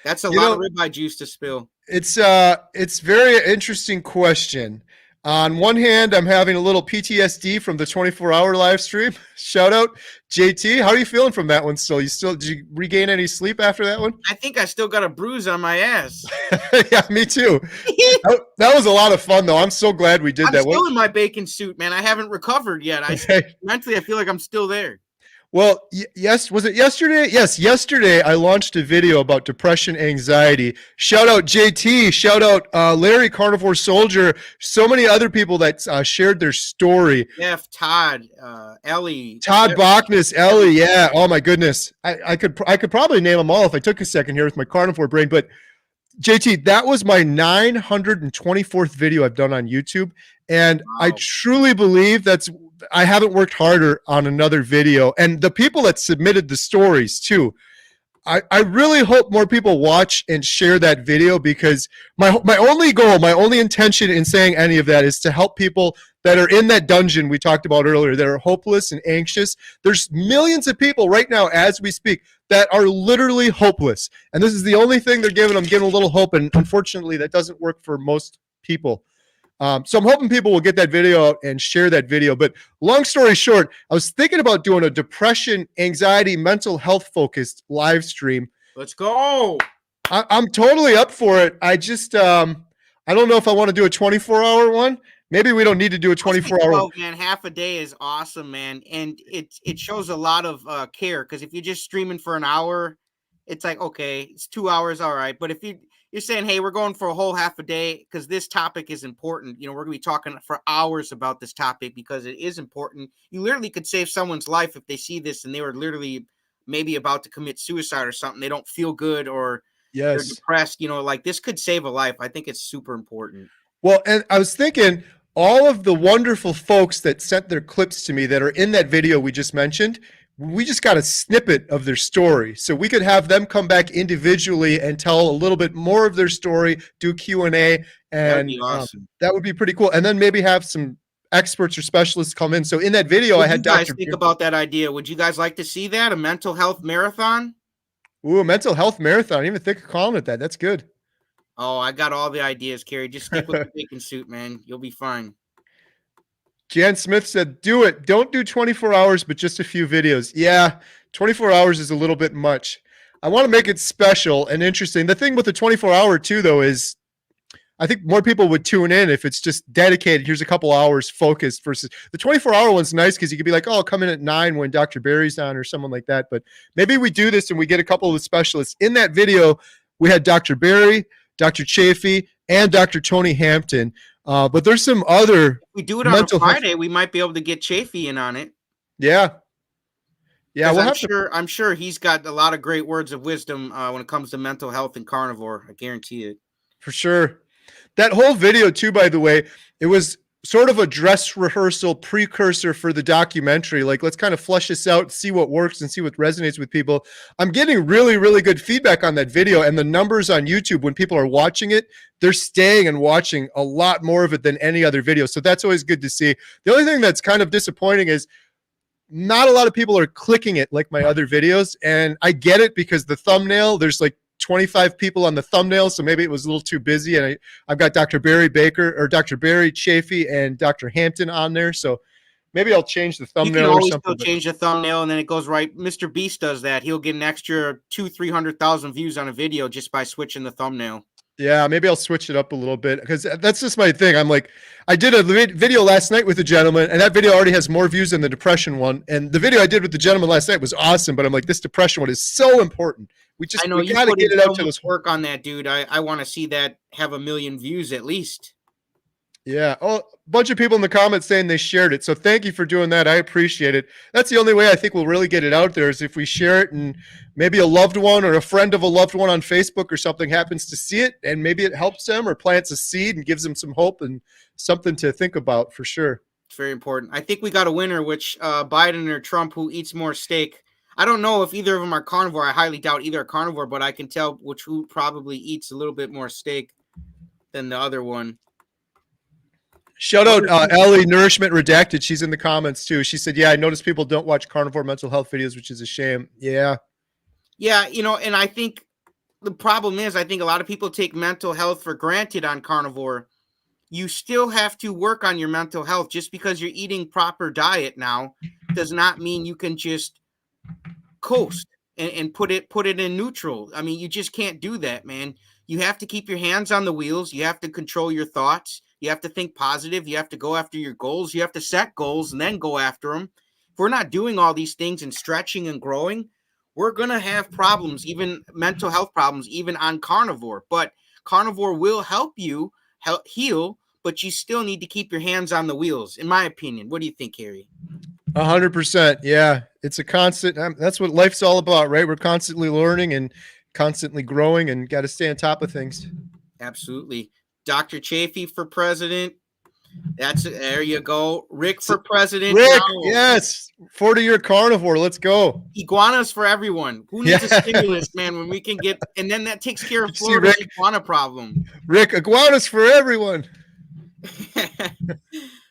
That's a lot of ribeye juice to spill. It's very interesting question. On one hand, I'm having a little PTSD from the 24-hour live stream. Shout out, JT. How are you feeling from that one still? Did you regain any sleep after that one? I think I still got a bruise on my ass. Yeah, me too. That was a lot of fun, though. I'm so glad we did that. I'm still in my bacon suit, man. I haven't recovered yet. Mentally, I feel like I'm still there. Well, yes. Was it yesterday? Yes, yesterday I launched a video about depression, anxiety. Shout out JT. Shout out Larry Carnivore Soldier. So many other people that shared their story. Jeff, Todd, Ellie. Todd Bachnis, Ellie. Yeah. Oh my goodness. I could probably name them all if I took a second here with my carnivore brain. But JT, that was my 924th video I've done on YouTube. And I Wow. truly believe I haven't worked harder on another video. And the people that submitted the stories too, I really hope more people watch and share that video, because my only goal, my only intention in saying any of that is to help people that are in that dungeon we talked about earlier, that are hopeless and anxious. There's millions of people right now as we speak that are literally hopeless. And this is the only thing they're giving them, getting a little hope. And unfortunately, that doesn't work for most people. So I'm hoping people will get that video out and share that video. But long story short, I was thinking about doing a depression, anxiety, mental health focused live stream. Let's go. I'm totally up for it. I just, I don't know if I want to do a 24-hour one. Maybe we don't need to do a 24-hour one. Man, half a day is awesome, man. And it shows a lot of care, because if you're just streaming for an hour, it's like, okay, it's 2 hours, all right. But if you're saying, hey, we're going for a whole half a day because this topic is important, we're going to be talking for hours about this topic because it is important. You literally could save someone's life if they see this and they were literally maybe about to commit suicide or something. They don't feel good, or they're depressed, like this could save a life. I think it's super important. Well, and I was thinking, all of the wonderful folks that sent their clips to me that are in that video we just mentioned, we just got a snippet of their story. So we could have them come back individually and tell a little bit more of their story, do Q&A, and awesome. That would be pretty cool. And then maybe have some experts or specialists come in. So in that video, I had Dr. What do you guys think about that idea? Would you guys like to see that? A mental health marathon? Ooh, a mental health marathon. I didn't even think of calling it that. That's good. Oh, I got all the ideas, Kerry. Just stick with the bacon suit, man. You'll be fine. Jan Smith said, do it. Don't do 24 hours, but just a few videos. Yeah, 24 hours is a little bit much. I want to make it special and interesting. The thing with the 24-hour too, though, is I think more people would tune in if it's just dedicated. Here's a couple hours focused versus the 24-hour one's nice because you could be like, oh, I'll come in at 9 when Dr. Barry's on or someone like that. But maybe we do this and we get a couple of the specialists. In that video, we had Dr. Barry, Dr. Chafee, and Dr. Tony Hampton. But there's some other. If we do it on a Friday, we might be able to get Chafee in on it. Yeah. Yeah, I'm sure he's got a lot of great words of wisdom when it comes to mental health and carnivore. I guarantee it. For sure. That whole video, too, by the way, it was sort of a dress rehearsal precursor for the documentary. Like, let's kind of flush this out, see what works and see what resonates with people. I'm getting really, really good feedback on that video, and the numbers on YouTube when people are watching it, they're staying and watching a lot more of it than any other video. So that's always good to see. The only thing that's kind of disappointing is not a lot of people are clicking it like my other videos. And I get it because the thumbnail, there's like 25 people on the thumbnail, so maybe it was a little too busy. And I've got Dr. Barry Baker or Dr. Barry Chafee and Dr. Hampton on there, so maybe I'll change the thumbnail. You can always still change the thumbnail, and then it goes right. Mr. Beast does that. He'll get an extra 200,000-300,000 views on a video just by switching the thumbnail. Yeah, maybe I'll switch it up a little bit because that's just my thing. I'm like, I did a video last night with a gentleman, and that video already has more views than the depression one. And the video I did with the gentleman last night was awesome, but I'm like, this depression one is so important. We got to get it out to this work on that, dude. I want to see that have 1 million views at least. Yeah. Oh, a bunch of people in the comments saying they shared it. So thank you for doing that. I appreciate it. That's the only way I think we'll really get it out there is if we share it and maybe a loved one or a friend of a loved one on Facebook or something happens to see it and maybe it helps them or plants a seed and gives them some hope and something to think about for sure. It's very important. I think we got a winner, which Biden or Trump, who eats more steak. I don't know if either of them are carnivore. I highly doubt either are carnivore, but I can tell who probably eats a little bit more steak than the other one. Shout out Ellie, Nourishment Redacted. She's in the comments too. She said, yeah, I noticed people don't watch carnivore mental health videos, which is a shame. Yeah. Yeah, and I think the problem is I think a lot of people take mental health for granted on carnivore. You still have to work on your mental health. Just because you're eating proper diet now does not mean you can just coast and put it in neutral. I mean, you just can't do that, man. You have to keep your hands on the wheels. You have to control your thoughts. You have to think positive. You have to go after your goals. You have to set goals and then go after them. If we're not doing all these things and stretching and growing, we're going to have problems, even mental health problems, even on carnivore. But carnivore will help you heal, but you still need to keep your hands on the wheels, in my opinion. What do you think, Kerry? 100%. Yeah. It's a constant. That's what life's all about, right? We're constantly learning and constantly growing and got to stay on top of things. Absolutely. Dr. Chafee for president. There you go. Rick for president. Rick, Now, yes. 40-year carnivore. Let's go. iguanas for everyone. Who needs a stimulus, man, when we can get, and then that takes care of Florida's iguana problem. Rick, iguanas for everyone.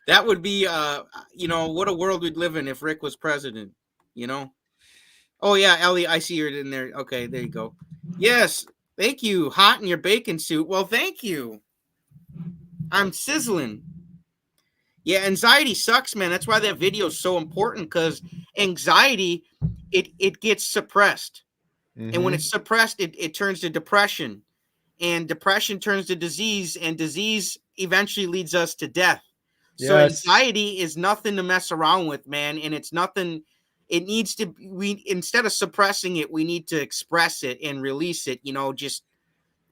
That would be, what a world we'd live in if Rick was president, Oh, yeah, Ellie, I see you're in there. Okay, there you go. Yes, thank you. Hot in your bacon suit. Well, thank you. I'm sizzling. Yeah, anxiety sucks, man. That's why that video is so important, because anxiety, it gets suppressed. Mm-hmm. And when it's suppressed, it turns to depression. And depression turns to disease, and disease eventually leads us to death. Yes. So anxiety is nothing to mess around with, man. And it's nothing, it needs to, instead of suppressing it, we need to express it and release it, just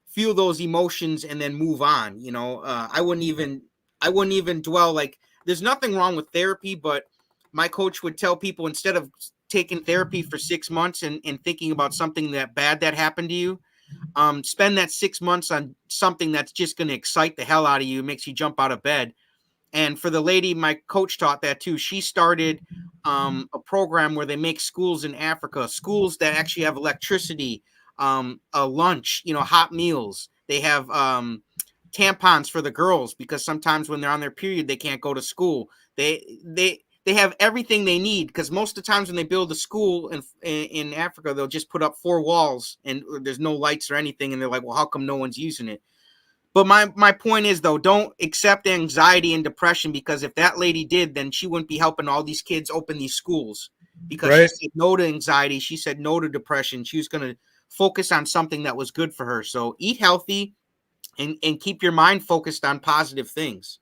feel those emotions and then move on. I wouldn't even dwell, like, there's nothing wrong with therapy, but my coach would tell people, instead of taking therapy for 6 months and thinking about something bad that happened to you, spend that 6 months on something that's just going to excite the hell out of you, makes you jump out of bed. And for the lady, my coach taught that too. She started a program where they make schools in Africa, schools that actually have electricity, a lunch, hot meals. They have tampons for the girls, because sometimes when they're on their period, they can't go to school. They have everything they need, because most of the times when they build a school in Africa, they'll just put up 4 walls and there's no lights or anything. And they're like, well, how come no one's using it? But my point is, though, don't accept anxiety and depression, because if that lady did, then she wouldn't be helping all these kids open these schools, because she said no to anxiety. She said no to depression. She was going to focus on something that was good for her. So eat healthy and keep your mind focused on positive things.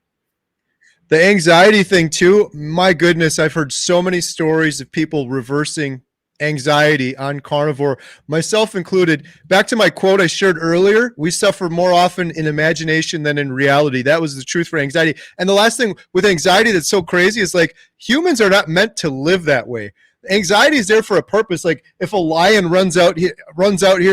The anxiety thing too, my goodness, I've heard so many stories of people reversing anxiety on carnivore, myself included. Back to my quote I shared earlier, we suffer more often in imagination than in reality. That was the truth for anxiety. And the last thing with anxiety that's so crazy is, like, humans are not meant to live that way. Anxiety is there for a purpose. Like, if a lion runs out here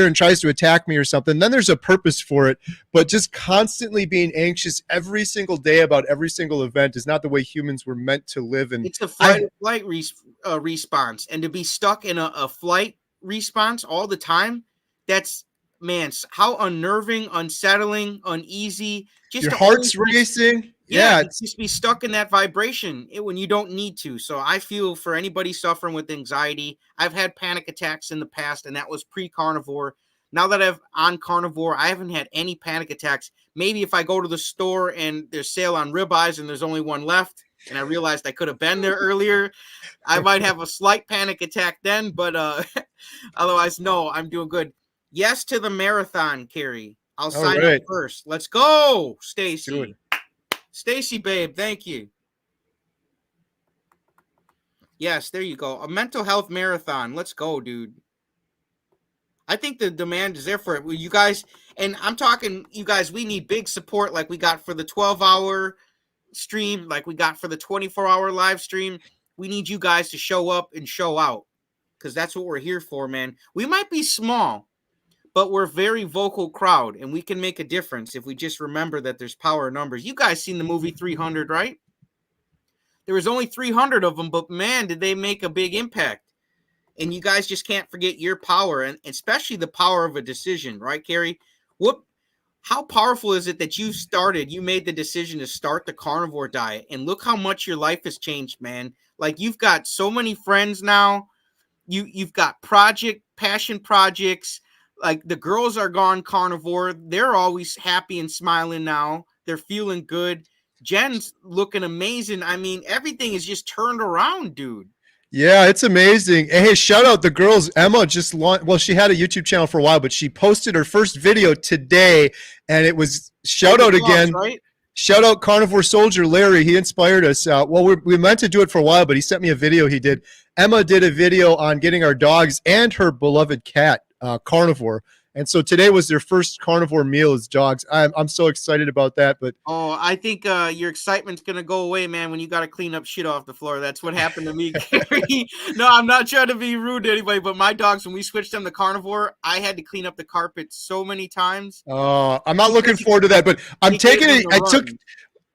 and tries to attack me or something, then there's a purpose for it. But just constantly being anxious every single day about every single event is not the way humans were meant to live. And it's a flight response, and to be stuck in a flight response all the time, that's, man, how unnerving, unsettling, uneasy. Just your heart's racing. Yeah, just be stuck in that vibration when you don't need to. So I feel for anybody suffering with anxiety. I've had panic attacks in the past, and that was pre-carnivore. Now that I'm on carnivore, I haven't had any panic attacks. Maybe if I go to the store and there's sale on ribeyes and there's only one left, and I realized I could have been there earlier, I might have a slight panic attack then. But otherwise, no, I'm doing good. Yes to the marathon, Kerry. I'll sign up first. Let's go, Stacy. Stacy, babe, thank you. Yes, there you go. A mental health marathon. Let's go, dude. I think the demand is there for it. Well, you guys, and I'm talking, you guys, we need big support like we got for the 12-hour stream, like we got for the 24-hour live stream. We need you guys to show up and show out, because that's what we're here for, man. We might be small, but we're a very vocal crowd, and we can make a difference if we just remember that there's power in numbers. You guys seen the movie 300, right? There was only 300 of them, but man, did they make a big impact. And you guys just can't forget your power, and especially the power of a decision, right, Kerry? How powerful is it that you made the decision to start the carnivore diet, and look how much your life has changed, man. Like, you've got so many friends now. You've got passion projects. Like, the girls are gone carnivore. They're always happy and smiling now. They're feeling good. Jen's looking amazing. I mean, everything is just turned around, dude. Yeah, it's amazing. Hey, shout out the girls. Emma just launched, well, she had a YouTube channel for a while, but she posted her first video today, and it was shout out again. Right? Shout out Carnivore Soldier Larry. He inspired us. Well, we meant to do it for a while, but he sent me a video he did. Emma did a video on getting our dogs and her beloved cat carnivore, And so today was their first carnivore meal as dogs. I'm so excited about that. But Oh, I think your excitement's gonna go away, man, when you got to clean up shit off the floor. That's what happened to me, Kerry. No, I'm not trying to be rude to anybody, but my dogs, when we switched them to carnivore, I had to clean up the carpet so many times. I'm not looking forward to that. But I'm taking it. I took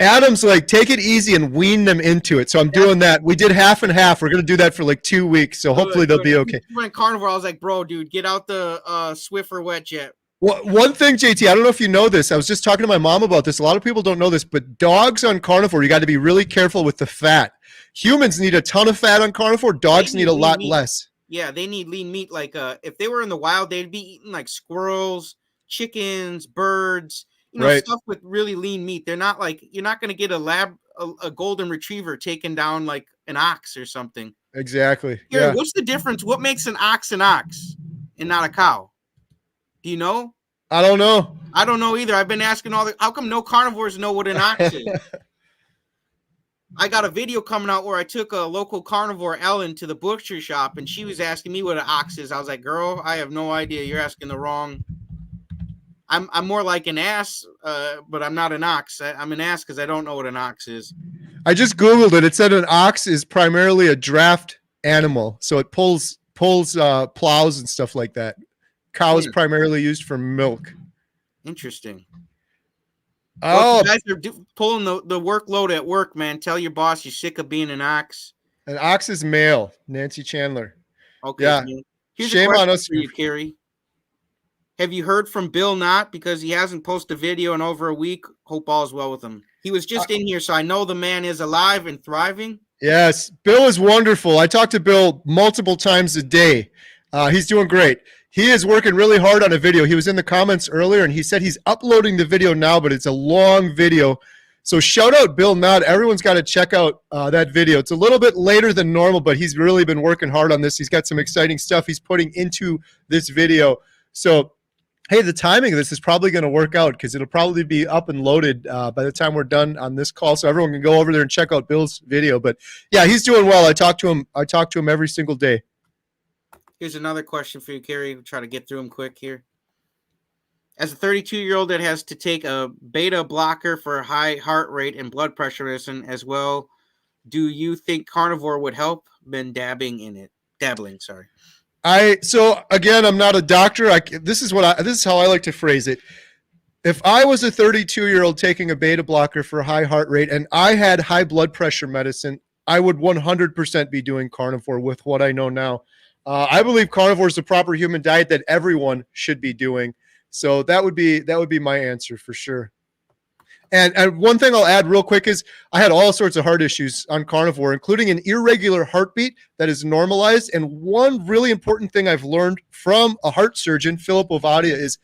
Adam's like, take it easy and wean them into it. So I'm doing that. We did half and half. We're going to do that for like 2 weeks. So hopefully they'll be okay. When carnivore, I was like, bro, dude, get out the Swiffer wet jet. Well, one thing, JT, I don't know if you know this. I was just talking to my mom about this. A lot of people don't know this, but dogs on carnivore, you got to be really careful with the fat. Humans need a ton of fat on carnivore. Dogs need a lot less. Yeah, they need lean meat. Like if they were in the wild, they'd be eating like squirrels, chickens, birds. Stuff with really lean meat. They're not like, you're not going to get a golden retriever taking down like an ox or something. Exactly. Here, what's the difference? What makes an ox and not a cow? Do you know? I don't know. I don't know either. I've been asking how come no carnivores know what an ox is? I got a video coming out where I took a local carnivore, Ellen, to the butcher shop, and she was asking me what an ox is. I was like, girl, I have no idea. You're asking the wrong. I'm more like an ass, but I'm not an ox. I'm an ass because I don't know what an ox is. I just Googled it. It said an ox is primarily a draft animal. So it pulls plows and stuff like that. Cow is primarily used for milk. Interesting. Oh, well, you guys are pulling the workload at work, man. Tell your boss you're sick of being an ox. An ox is male. Nancy Chandler. Okay. Yeah. Here's shame on us for you, Kerry. Have you heard from Bill Knott? Because he hasn't posted a video in over a week. Hope all's well with him. He was just in here, so I know the man is alive and thriving. Yes, Bill is wonderful. I talk to Bill multiple times a day. He's doing great. He is working really hard on a video. He was in the comments earlier, and he said he's uploading the video now, but it's a long video. So shout out Bill Knott. Everyone's got to check out that video. It's a little bit later than normal, but he's really been working hard on this. He's got some exciting stuff he's putting into this video. So hey, the timing of this is probably going to work out because it'll probably be up and loaded by the time we're done on this call, so everyone can go over there and check out Bill's video. But yeah, he's doing well. I talk to him every single day. Here's another question for you, Kerry. We'll try to get through them quick here. As a 32-year-old that has to take a beta blocker for high heart rate and blood pressure medicine as well, do you think carnivore would help? Been dabbling, sorry. So again, I'm not a doctor. This is how I like to phrase it. If I was a 32-year-old taking a beta blocker for high heart rate and I had high blood pressure medicine, I would 100% be doing carnivore with what I know now. I believe carnivore is the proper human diet that everyone should be doing. So that would be my answer for sure. And one thing I'll add real quick is I had all sorts of heart issues on carnivore, including an irregular heartbeat that is normalized. And one really important thing I've learned from a heart surgeon, Philip Ovadia, is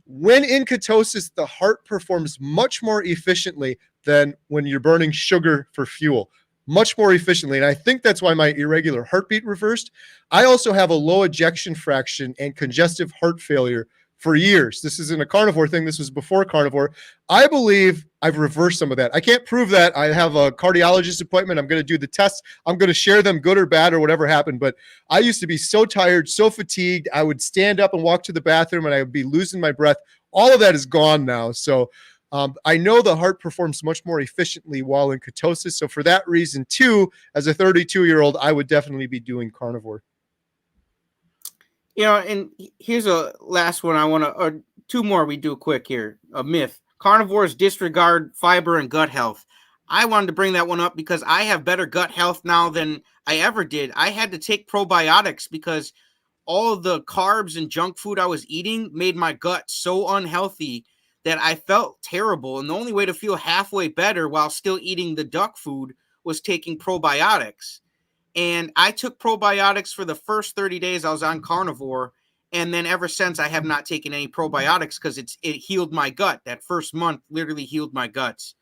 when in ketosis, the heart performs much more efficiently than when you're burning sugar for fuel, much more efficiently. And I think that's why my irregular heartbeat reversed. I also have a low ejection fraction and congestive heart failure for years. This isn't a carnivore thing. This was before carnivore. I believe I've reversed some of that. I can't prove that. I have a cardiologist appointment. I'm going to do the tests. I'm going to share them, good or bad or whatever happened. But I used to be so tired, so fatigued. I would stand up and walk to the bathroom and I would be losing my breath. All of that is gone now. So I know the heart performs much more efficiently while in ketosis. So for that reason too, as a 32-year-old, I would definitely be doing carnivore. And here's a last one or two more we do quick here. A myth. Carnivores disregard fiber and gut health. I wanted to bring that one up because I have better gut health now than I ever did. I had to take probiotics because all of the carbs and junk food I was eating made my gut so unhealthy that I felt terrible. And the only way to feel halfway better while still eating the duck food was taking probiotics. And I took probiotics for the first 30 days I was on carnivore. And then ever since, I have not taken any probiotics because it healed my gut. That first month literally healed my guts.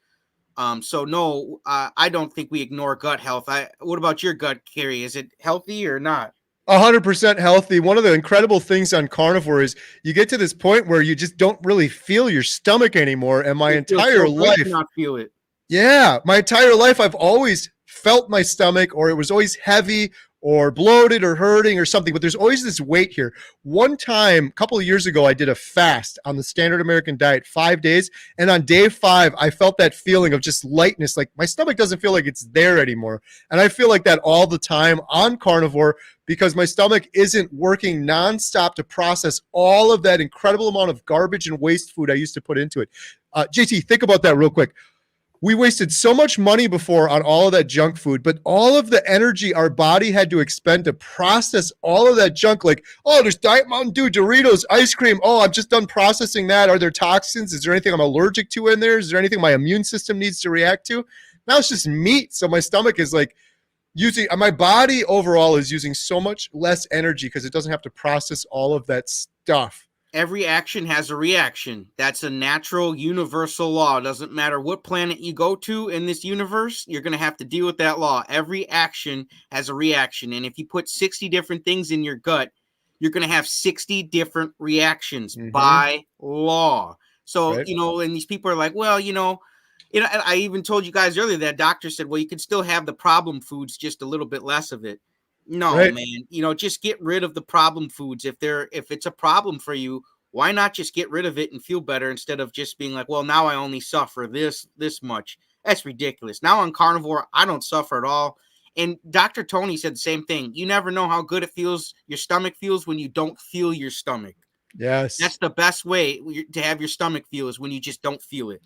So no, I don't think we ignore gut health. What about your gut, Kerry? Is it healthy or not? 100% healthy. One of the incredible things on carnivore is you get to this point where you just don't really feel your stomach anymore. And my entire life, not feel it. Yeah, my entire life, I've always felt my stomach, or it was always heavy, or bloated or hurting or something, but there's always this weight here. One time, a couple of years ago, I did a fast on the standard American diet, 5 days. And on day 5, I felt that feeling of just lightness. Like my stomach doesn't feel like it's there anymore. And I feel like that all the time on carnivore because my stomach isn't working nonstop to process all of that incredible amount of garbage and waste food I used to put into it. JT, think about that real quick. We wasted so much money before on all of that junk food, but all of the energy our body had to expend to process all of that junk, like, oh, there's Diet Mountain Dew, Doritos, ice cream. Oh, I'm just done processing that. Are there toxins? Is there anything I'm allergic to in there? Is there anything my immune system needs to react to? Now it's just meat. So my stomach is like my body overall is using so much less energy because it doesn't have to process all of that stuff. Every action has a reaction. That's a natural universal law. It doesn't matter what planet you go to in this universe, you're going to have to deal with that law. Every action has a reaction. And if you put 60 different things in your gut, you're going to have 60 different reactions by law. So, Right. And these people are like, well, I even told you guys earlier that doctor said, well, you can still have the problem foods, just a little bit less of it. No, Right. man, just get rid of the problem foods. If it's a problem for you, why not just get rid of it and feel better instead of just being like, well, now I only suffer this much. That's ridiculous. Now on carnivore, I don't suffer at all. And Dr. Tony said the same thing. You never know how good your stomach feels when you don't feel your stomach. Yes. That's the best way to have your stomach feel is when you just don't feel it.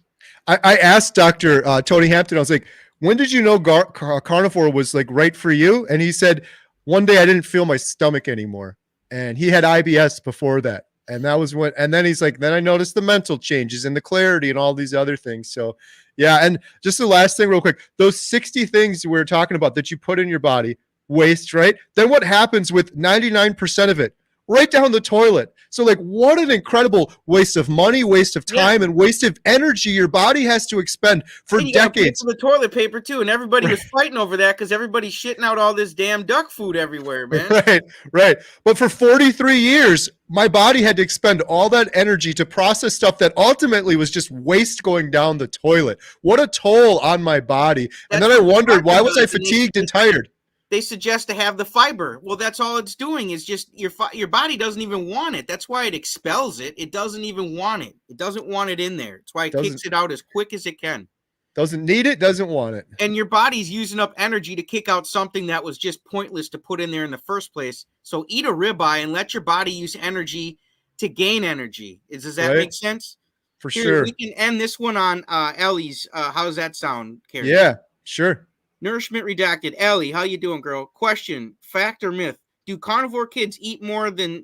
I asked Dr. Tony Hampton, I was like, when did you know carnivore was like right for you? And he said, one day I didn't feel my stomach anymore. And he had IBS before that. And that was and then he's like, then I noticed the mental changes and the clarity and all these other things. So yeah. And just the last thing real quick, those 60 things we were talking about that you put in your body, waste, right? Then what happens with 99% of it? Right down the toilet. So like what an incredible waste of money, waste of time, and waste of energy your body has to expend for and you decades. For the toilet paper too, and everybody was fighting over that because everybody's shitting out all this damn duck food everywhere, man. Right. But for 43 years, my body had to expend all that energy to process stuff that ultimately was just waste going down the toilet. What a toll on my body. And then I wondered, why was I fatigued and tired? They suggest to have the fiber. Well, that's all it's doing is just your body doesn't even want it. That's why it expels it. It doesn't even want it. It doesn't want it in there. It's why it kicks it out as quick as it can. Doesn't need it, doesn't want it. And your body's using up energy to kick out something that was just pointless to put in there in the first place. So eat a ribeye and let your body use energy to gain energy. Does that make sense? For sure. We can end this one on Ellie's. How does that sound, Kerry? Yeah, sure. Nourishment Redacted. Ellie, how you doing, girl? Question, fact or myth? Do carnivore kids eat more than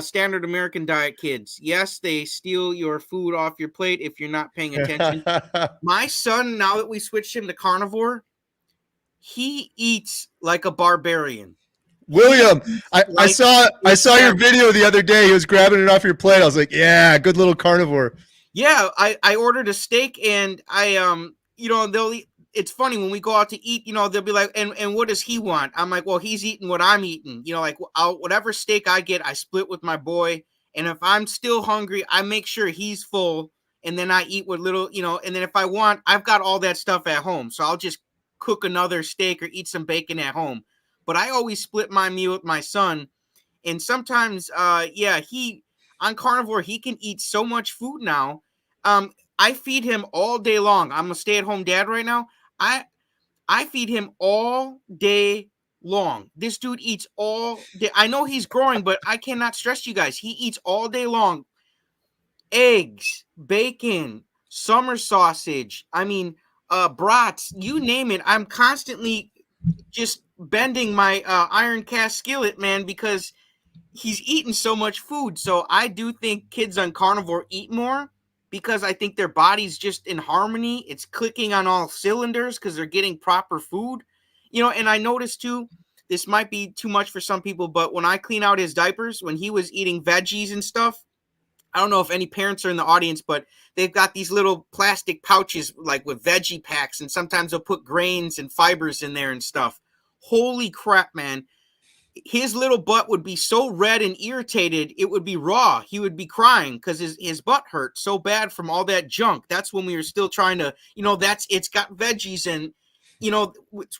standard American diet kids? Yes, they steal your food off your plate if you're not paying attention. My son, now that we switched him to carnivore, he eats like a barbarian. William, I saw your video the other day. He was grabbing it off your plate. I was like, yeah, good little carnivore. Yeah, I ordered a steak and they'll eat. It's funny when we go out to eat, they'll be like, and what does he want? I'm like, well, he's eating what I'm eating. Whatever steak I get, I split with my boy. And if I'm still hungry, I make sure he's full. And then I eat with little, and then if I want, I've got all that stuff at home. So I'll just cook another steak or eat some bacon at home. But I always split my meal with my son. And sometimes, on carnivore, he can eat so much food now. I feed him all day long. I'm a stay-at-home dad right now. I feed him all day long. This dude eats all day. I know he's growing, but I cannot stress you guys. He eats all day long. Eggs, bacon, summer sausage. Brats, you name it. I'm constantly just bending my iron cast skillet, man, because he's eating so much food. So I do think kids on carnivore eat more, because I think their body's just in harmony. It's clicking on all cylinders because they're getting proper food. And I noticed too, this might be too much for some people, but when I clean out his diapers, when he was eating veggies and stuff, I don't know if any parents are in the audience, but they've got these little plastic pouches like with veggie packs, and sometimes they'll put grains and fibers in there and stuff. Holy crap, man. His little butt would be so red and irritated, it would be raw. He would be crying because his butt hurt so bad from all that junk. That's when we were still trying to, it's got veggies and,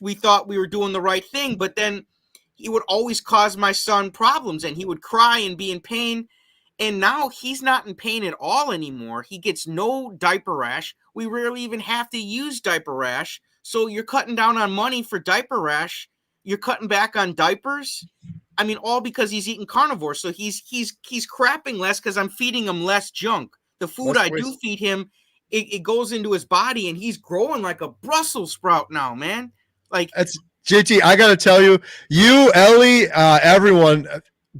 we thought we were doing the right thing. But then he would always cause my son problems, and he would cry and be in pain. And now he's not in pain at all anymore. He gets no diaper rash. We rarely even have to use diaper rash. So you're cutting down on money for diaper rash. You're cutting back on diapers. I mean, all because he's eating carnivore. So he's crapping less because I'm feeding him less junk. The food I do feed him, it goes into his body, and he's growing like a Brussels sprout now, man. Like, that's JT. I gotta tell you, Ellie, everyone,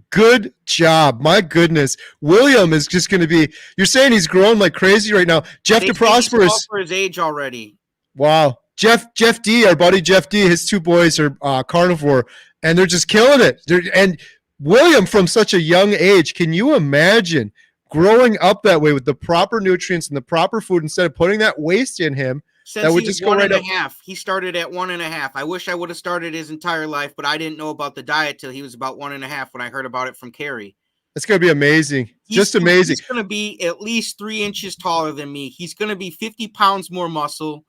good job. My goodness, William is just going to be. You're saying he's growing like crazy right now. Jeff DeProsperous for his age already. Wow, Jeff D, our buddy Jeff D, his two boys are carnivore, and they're just killing it. And William, from such a young age, can you imagine growing up that way with the proper nutrients and the proper food instead of putting that waste in him? Since that would just go right up. He started at 1.5. I wish I would have started his entire life, but I didn't know about the diet till he was about 1.5 when I heard about it from Kerry. It's going to be amazing. Just amazing. He's going to be at least 3 inches taller than me. He's going to be 50 pounds more muscle.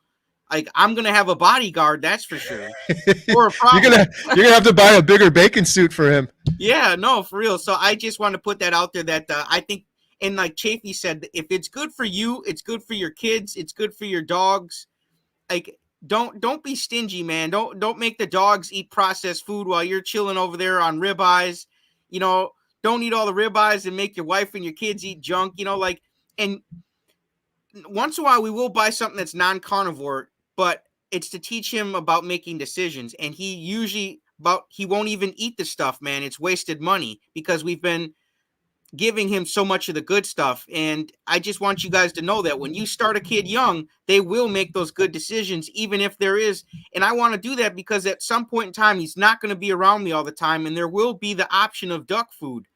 Like, I'm going to have a bodyguard, that's for sure. Or a problem. You're gonna have to buy a bigger bacon suit for him. Yeah, no, for real. So I just want to put that out there that I think, and like Chafee said, if it's good for you, it's good for your kids, it's good for your dogs. Like, don't be stingy, man. Don't make the dogs eat processed food while you're chilling over there on ribeyes. You know, don't eat all the ribeyes and make your wife and your kids eat junk. You know, like, and once in a while we will buy something that's non-carnivore, but it's to teach him about making decisions. And he won't even eat the stuff, man. It's wasted money because we've been giving him so much of the good stuff. And I just want you guys to know that when you start a kid young, they will make those good decisions, even if there is. And I want to do that because at some point in time, he's not going to be around me all the time. And there will be the option of duck food.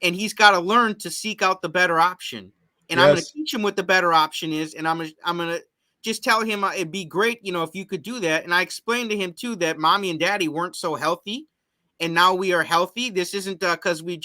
And he's got to learn to seek out the better option. And yes. I'm going to teach him what the better option is. And I'm going to just tell him it'd be great, if you could do that. And I explained to him too, that mommy and daddy weren't so healthy. And now we are healthy. This isn't because we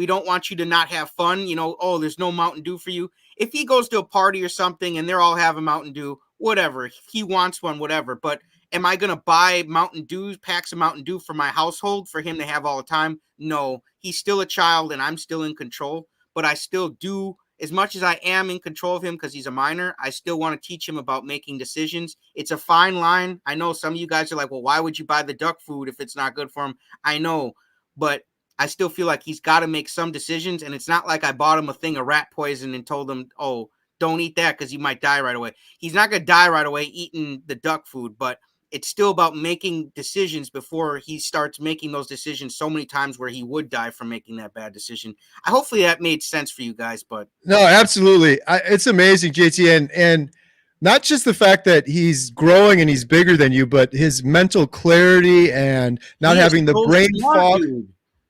don't want you to not have fun. There's no Mountain Dew for you. If he goes to a party or something and they're all having Mountain Dew, whatever. If he wants one, whatever. But am I going to buy Mountain Dew, packs of Mountain Dew for my household for him to have all the time? No, he's still a child and I'm still in control. But I still do, as much as I am in control of him because he's a minor, I still want to teach him about making decisions. It's a fine line. I know some of you guys are like, well, why would you buy the duck food if it's not good for him? I know, but I still feel like he's got to make some decisions. And it's not like I bought him a thing of rat poison and told him, oh, don't eat that because you might die right away. He's not going to die right away eating the duck food, but it's still about making decisions before he starts making those decisions so many times where he would die from making that bad decision. Hopefully that made sense for you guys, but no, absolutely. It's amazing, JT. And not just the fact that he's growing and he's bigger than you, but his mental clarity and not having the brain fog. Dude.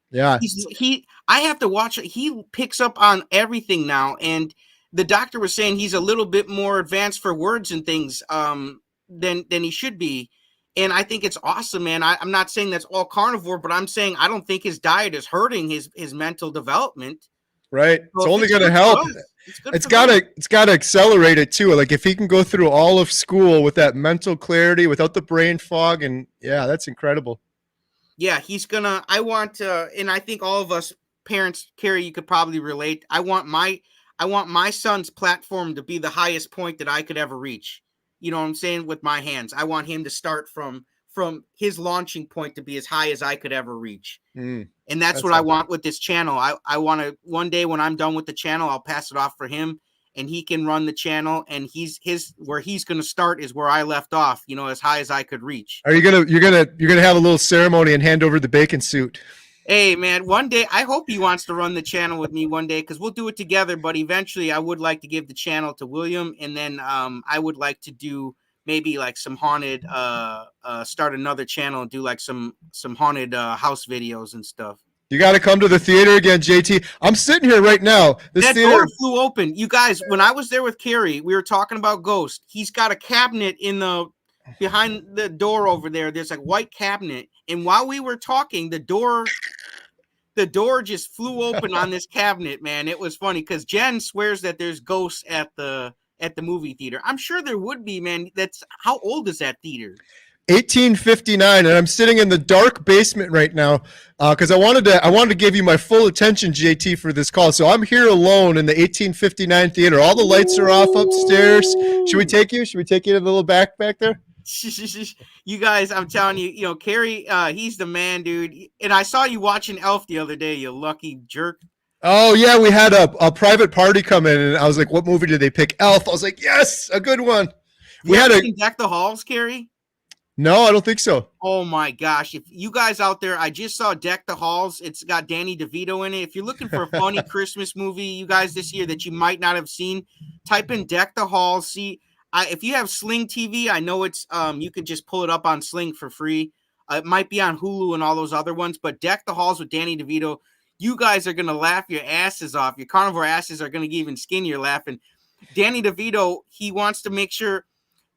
Yeah. I have to watch it. He picks up on everything now. And the doctor was saying he's a little bit more advanced for words and things than he should be. And I think it's awesome, man. I'm not saying that's all carnivore, but I'm saying I don't think his diet is hurting his mental development. Right. So it's only going to help. It's got to accelerate it too. Like if he can go through all of school with that mental clarity without the brain fog, and yeah, that's incredible. Yeah, and I think all of us parents, Kerry, you could probably relate. I want my son's platform to be the highest point that I could ever reach. You know what I'm saying? With my hands, I want him to start from his launching point to be as high as I could ever reach. And that's what I want with this channel. I want to, one day when I'm done with the channel, I'll pass it off for him and he can run the channel, and where he's going to start is where I left off, as high as I could reach. Are you're going to have a little ceremony and hand over the bacon suit? Hey man, one day, I hope he wants to run the channel with me one day, because we'll do it together, but eventually I would like to give the channel to William, and then I would like to do maybe like some haunted, start another channel and do like some haunted house videos and stuff. You got to come to the theater again, JT. I'm sitting here right now. That door flew open. You guys, when I was there with Kerry, we were talking about Ghost. He's got a cabinet behind the door over there. There's like white cabinet. And while we were talking, the door just flew open on this cabinet, man. It was funny because Jen swears that there's ghosts at the movie theater. I'm sure there would be, man. How old is that theater? 1859, and I'm sitting in the dark basement right now because I wanted to give you my full attention, JT, for this call. So I'm here alone in the 1859 theater. All the lights are off upstairs. Should we take you? Should we take you to the little back there? You guys, I'm telling you, Kerry, he's the man, dude. And I saw you watching Elf the other day, you lucky jerk. Oh, yeah, we had a private party come in, and I was like, what movie did they pick? Elf. I was like, yes, a good one. We had seen Deck the Halls, Kerry? No, I don't think so. Oh, my gosh. If you guys out there, I just saw Deck the Halls. It's got Danny DeVito in it. If you're looking for a funny Christmas movie, you guys, this year that you might not have seen, type in Deck the Halls. See, if you have Sling TV, I know it's you can just pull it up on Sling for free. It might be on Hulu and all those other ones, but Deck the Halls with Danny DeVito, you guys are gonna laugh your asses off. Your carnivore asses are gonna get even skinnier laughing. Danny DeVito, he wants to make sure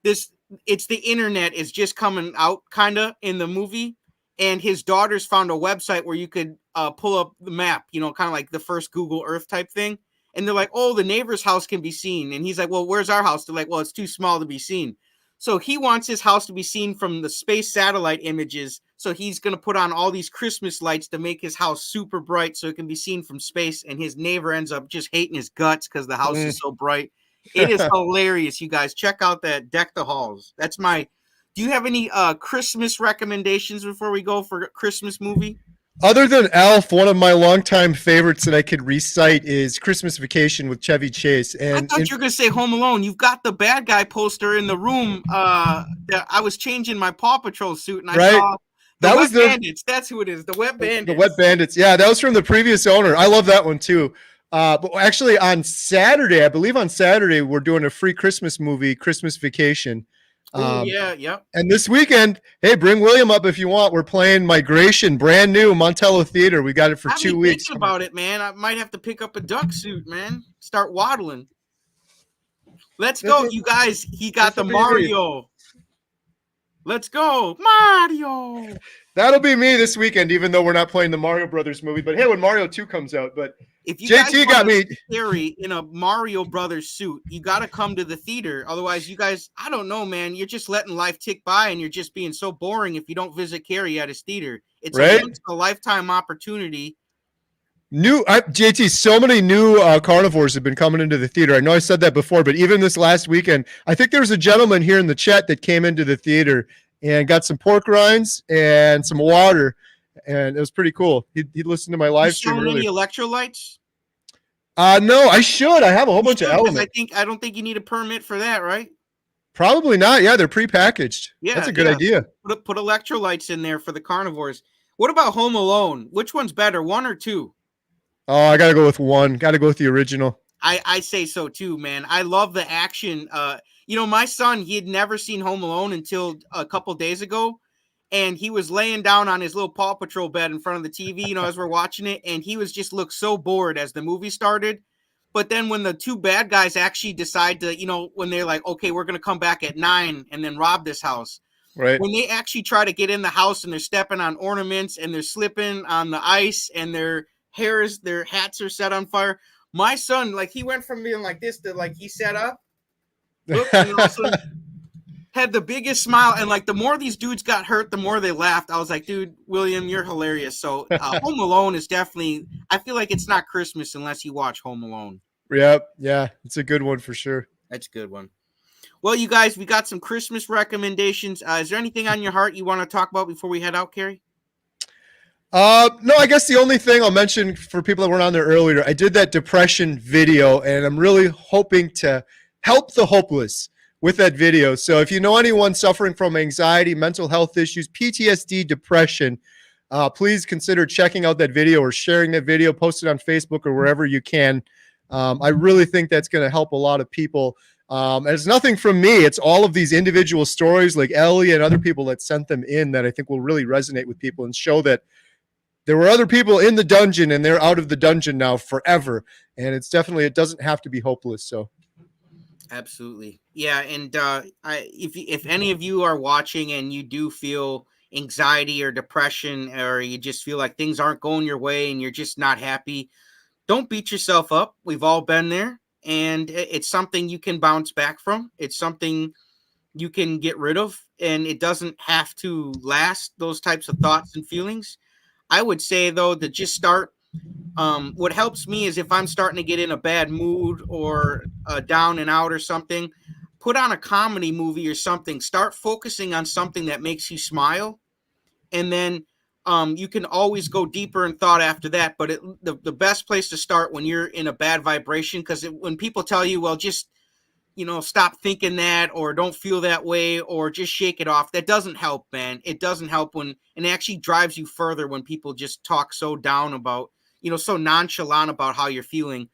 it's the internet is just coming out kind of in the movie, and his daughters found a website where you could pull up the map, kind of like the first Google Earth type thing. And they're like, oh, the neighbor's house can be seen. And he's like, well, where's our house? They're like, well, it's too small to be seen. So he wants his house to be seen from the space satellite images. So he's going to put on all these Christmas lights to make his house super bright so it can be seen from space. And his neighbor ends up just hating his guts because the house is so bright. It is hilarious, you guys. Check out that Deck the Halls. That's my – do you have any Christmas recommendations before we go for a Christmas movie? Other than Elf, one of my longtime favorites that I could recite is Christmas Vacation with Chevy Chase. And I thought you were going to say Home Alone. You've got the bad guy poster in the room. I was changing my Paw Patrol suit, and I saw the Wet Bandits. That's who it is, the Wet Bandits. The Wet Bandits. Yeah, that was from the previous owner. I love that one, too. But actually, on Saturday, I believe on Saturday, we're doing a free Christmas movie, Christmas Vacation. Yeah. And this weekend, hey, bring William up if you want. We're playing Migration, brand new, Montello Theater. We got it for 2 weeks. Thinking about it, man. I might have to pick up a duck suit, man. Start waddling. Let's go, you guys. He got the Mario. Let's go, Mario. That'll be me this weekend, even though we're not playing the Mario Brothers movie. But hey, when Mario 2 comes out, but if you JT got me Kerry in a Mario Brothers suit, you got to come to the theater. Otherwise, you guys, I don't know, man. You're just letting life tick by, and you're just being so boring if you don't visit Kerry at his theater. It's a lifetime opportunity. JT, so many new carnivores have been coming into the theater. I know I said that before, but even this last weekend, I think there was a gentleman here in the chat that came into the theater and got some pork rinds and some water, and it was pretty cool. He listened to my live stream earlier. Any electrolytes? No, I should. I have a whole bunch of elements. I don't think you need a permit for that, right? Probably not. Yeah, they're prepackaged. Yeah, that's a good idea. Put electrolytes in there for the carnivores. What about Home Alone? Which one's better, 1 or 2? Oh, I gotta go with 1. Gotta go with the original. I say so too, man. I love the action. My son, he had never seen Home Alone until a couple days ago, and he was laying down on his little Paw Patrol bed in front of the TV, as we're watching it, and he was just looked so bored as the movie started. But then when the two bad guys actually decide to, when they're like, okay, we're going to come back at 9 and then rob this house. Right. When they actually try to get in the house and they're stepping on ornaments and they're slipping on the ice and their hats are set on fire. My son, he went from being like this to he sat up, looked, and also had the biggest smile. And the more these dudes got hurt, the more they laughed. I was like, dude, William, you're hilarious. So Home Alone is definitely, I feel like it's not Christmas unless you watch Home Alone. Yep. Yeah. It's a good one for sure. That's a good one. Well, you guys, we got some Christmas recommendations. Is there anything on your heart you want to talk about before we head out, Kerry? No, I guess the only thing I'll mention for people that weren't on there earlier, I did that depression video, and I'm really hoping to help the hopeless with that video. So if you know anyone suffering from anxiety, mental health issues, PTSD, depression, please consider checking out that video or sharing that video, post it on Facebook or wherever you can. I really think that's going to help a lot of people. And it's nothing from me. It's all of these individual stories like Ellie and other people that sent them in that I think will really resonate with people and show that there were other people in the dungeon and they're out of the dungeon now forever. And it doesn't have to be hopeless. So. Absolutely. Yeah. And if any of you are watching and you do feel anxiety or depression, or you just feel like things aren't going your way and you're just not happy, don't beat yourself up. We've all been there, and it's something you can bounce back from. It's something you can get rid of. and it doesn't have to last, those types of thoughts and feelings. I would say though to just start. What helps me is if I'm starting to get in a bad mood or down and out or something, put on a comedy movie or something. Start focusing on something that makes you smile, and then you can always go deeper in thought after that. But the best place to start when you're in a bad vibration, because when people tell you, well, just stop thinking that, or don't feel that way, or just shake it off. That doesn't help, man. It doesn't help and it actually drives you further when people just talk so down about, so nonchalant about how you're feeling.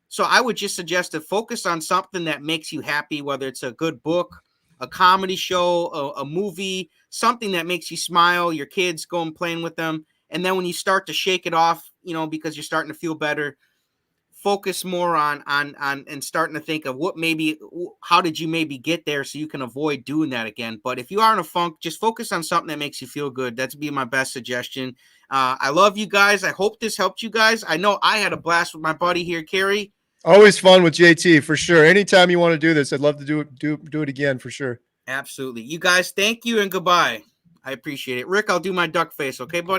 So I would just suggest to focus on something that makes you happy, whether it's a good book, a comedy show, a movie, something that makes you smile, your kids go and playing with them. And then when you start to shake it off, because you're starting to feel better, focus more on and starting to think of how did you maybe get there so you can avoid doing that again. But if you are in a funk, just focus on something that makes you feel good. That's be my best suggestion. I love you guys. I hope this helped you guys. I know I had a blast with my buddy here, Kerry. Always fun with JT for sure. Anytime you want to do this, I'd love to do it again for sure. Absolutely. You guys, thank you and goodbye. I appreciate it. Rick, I'll do my duck face. Okay, buddy?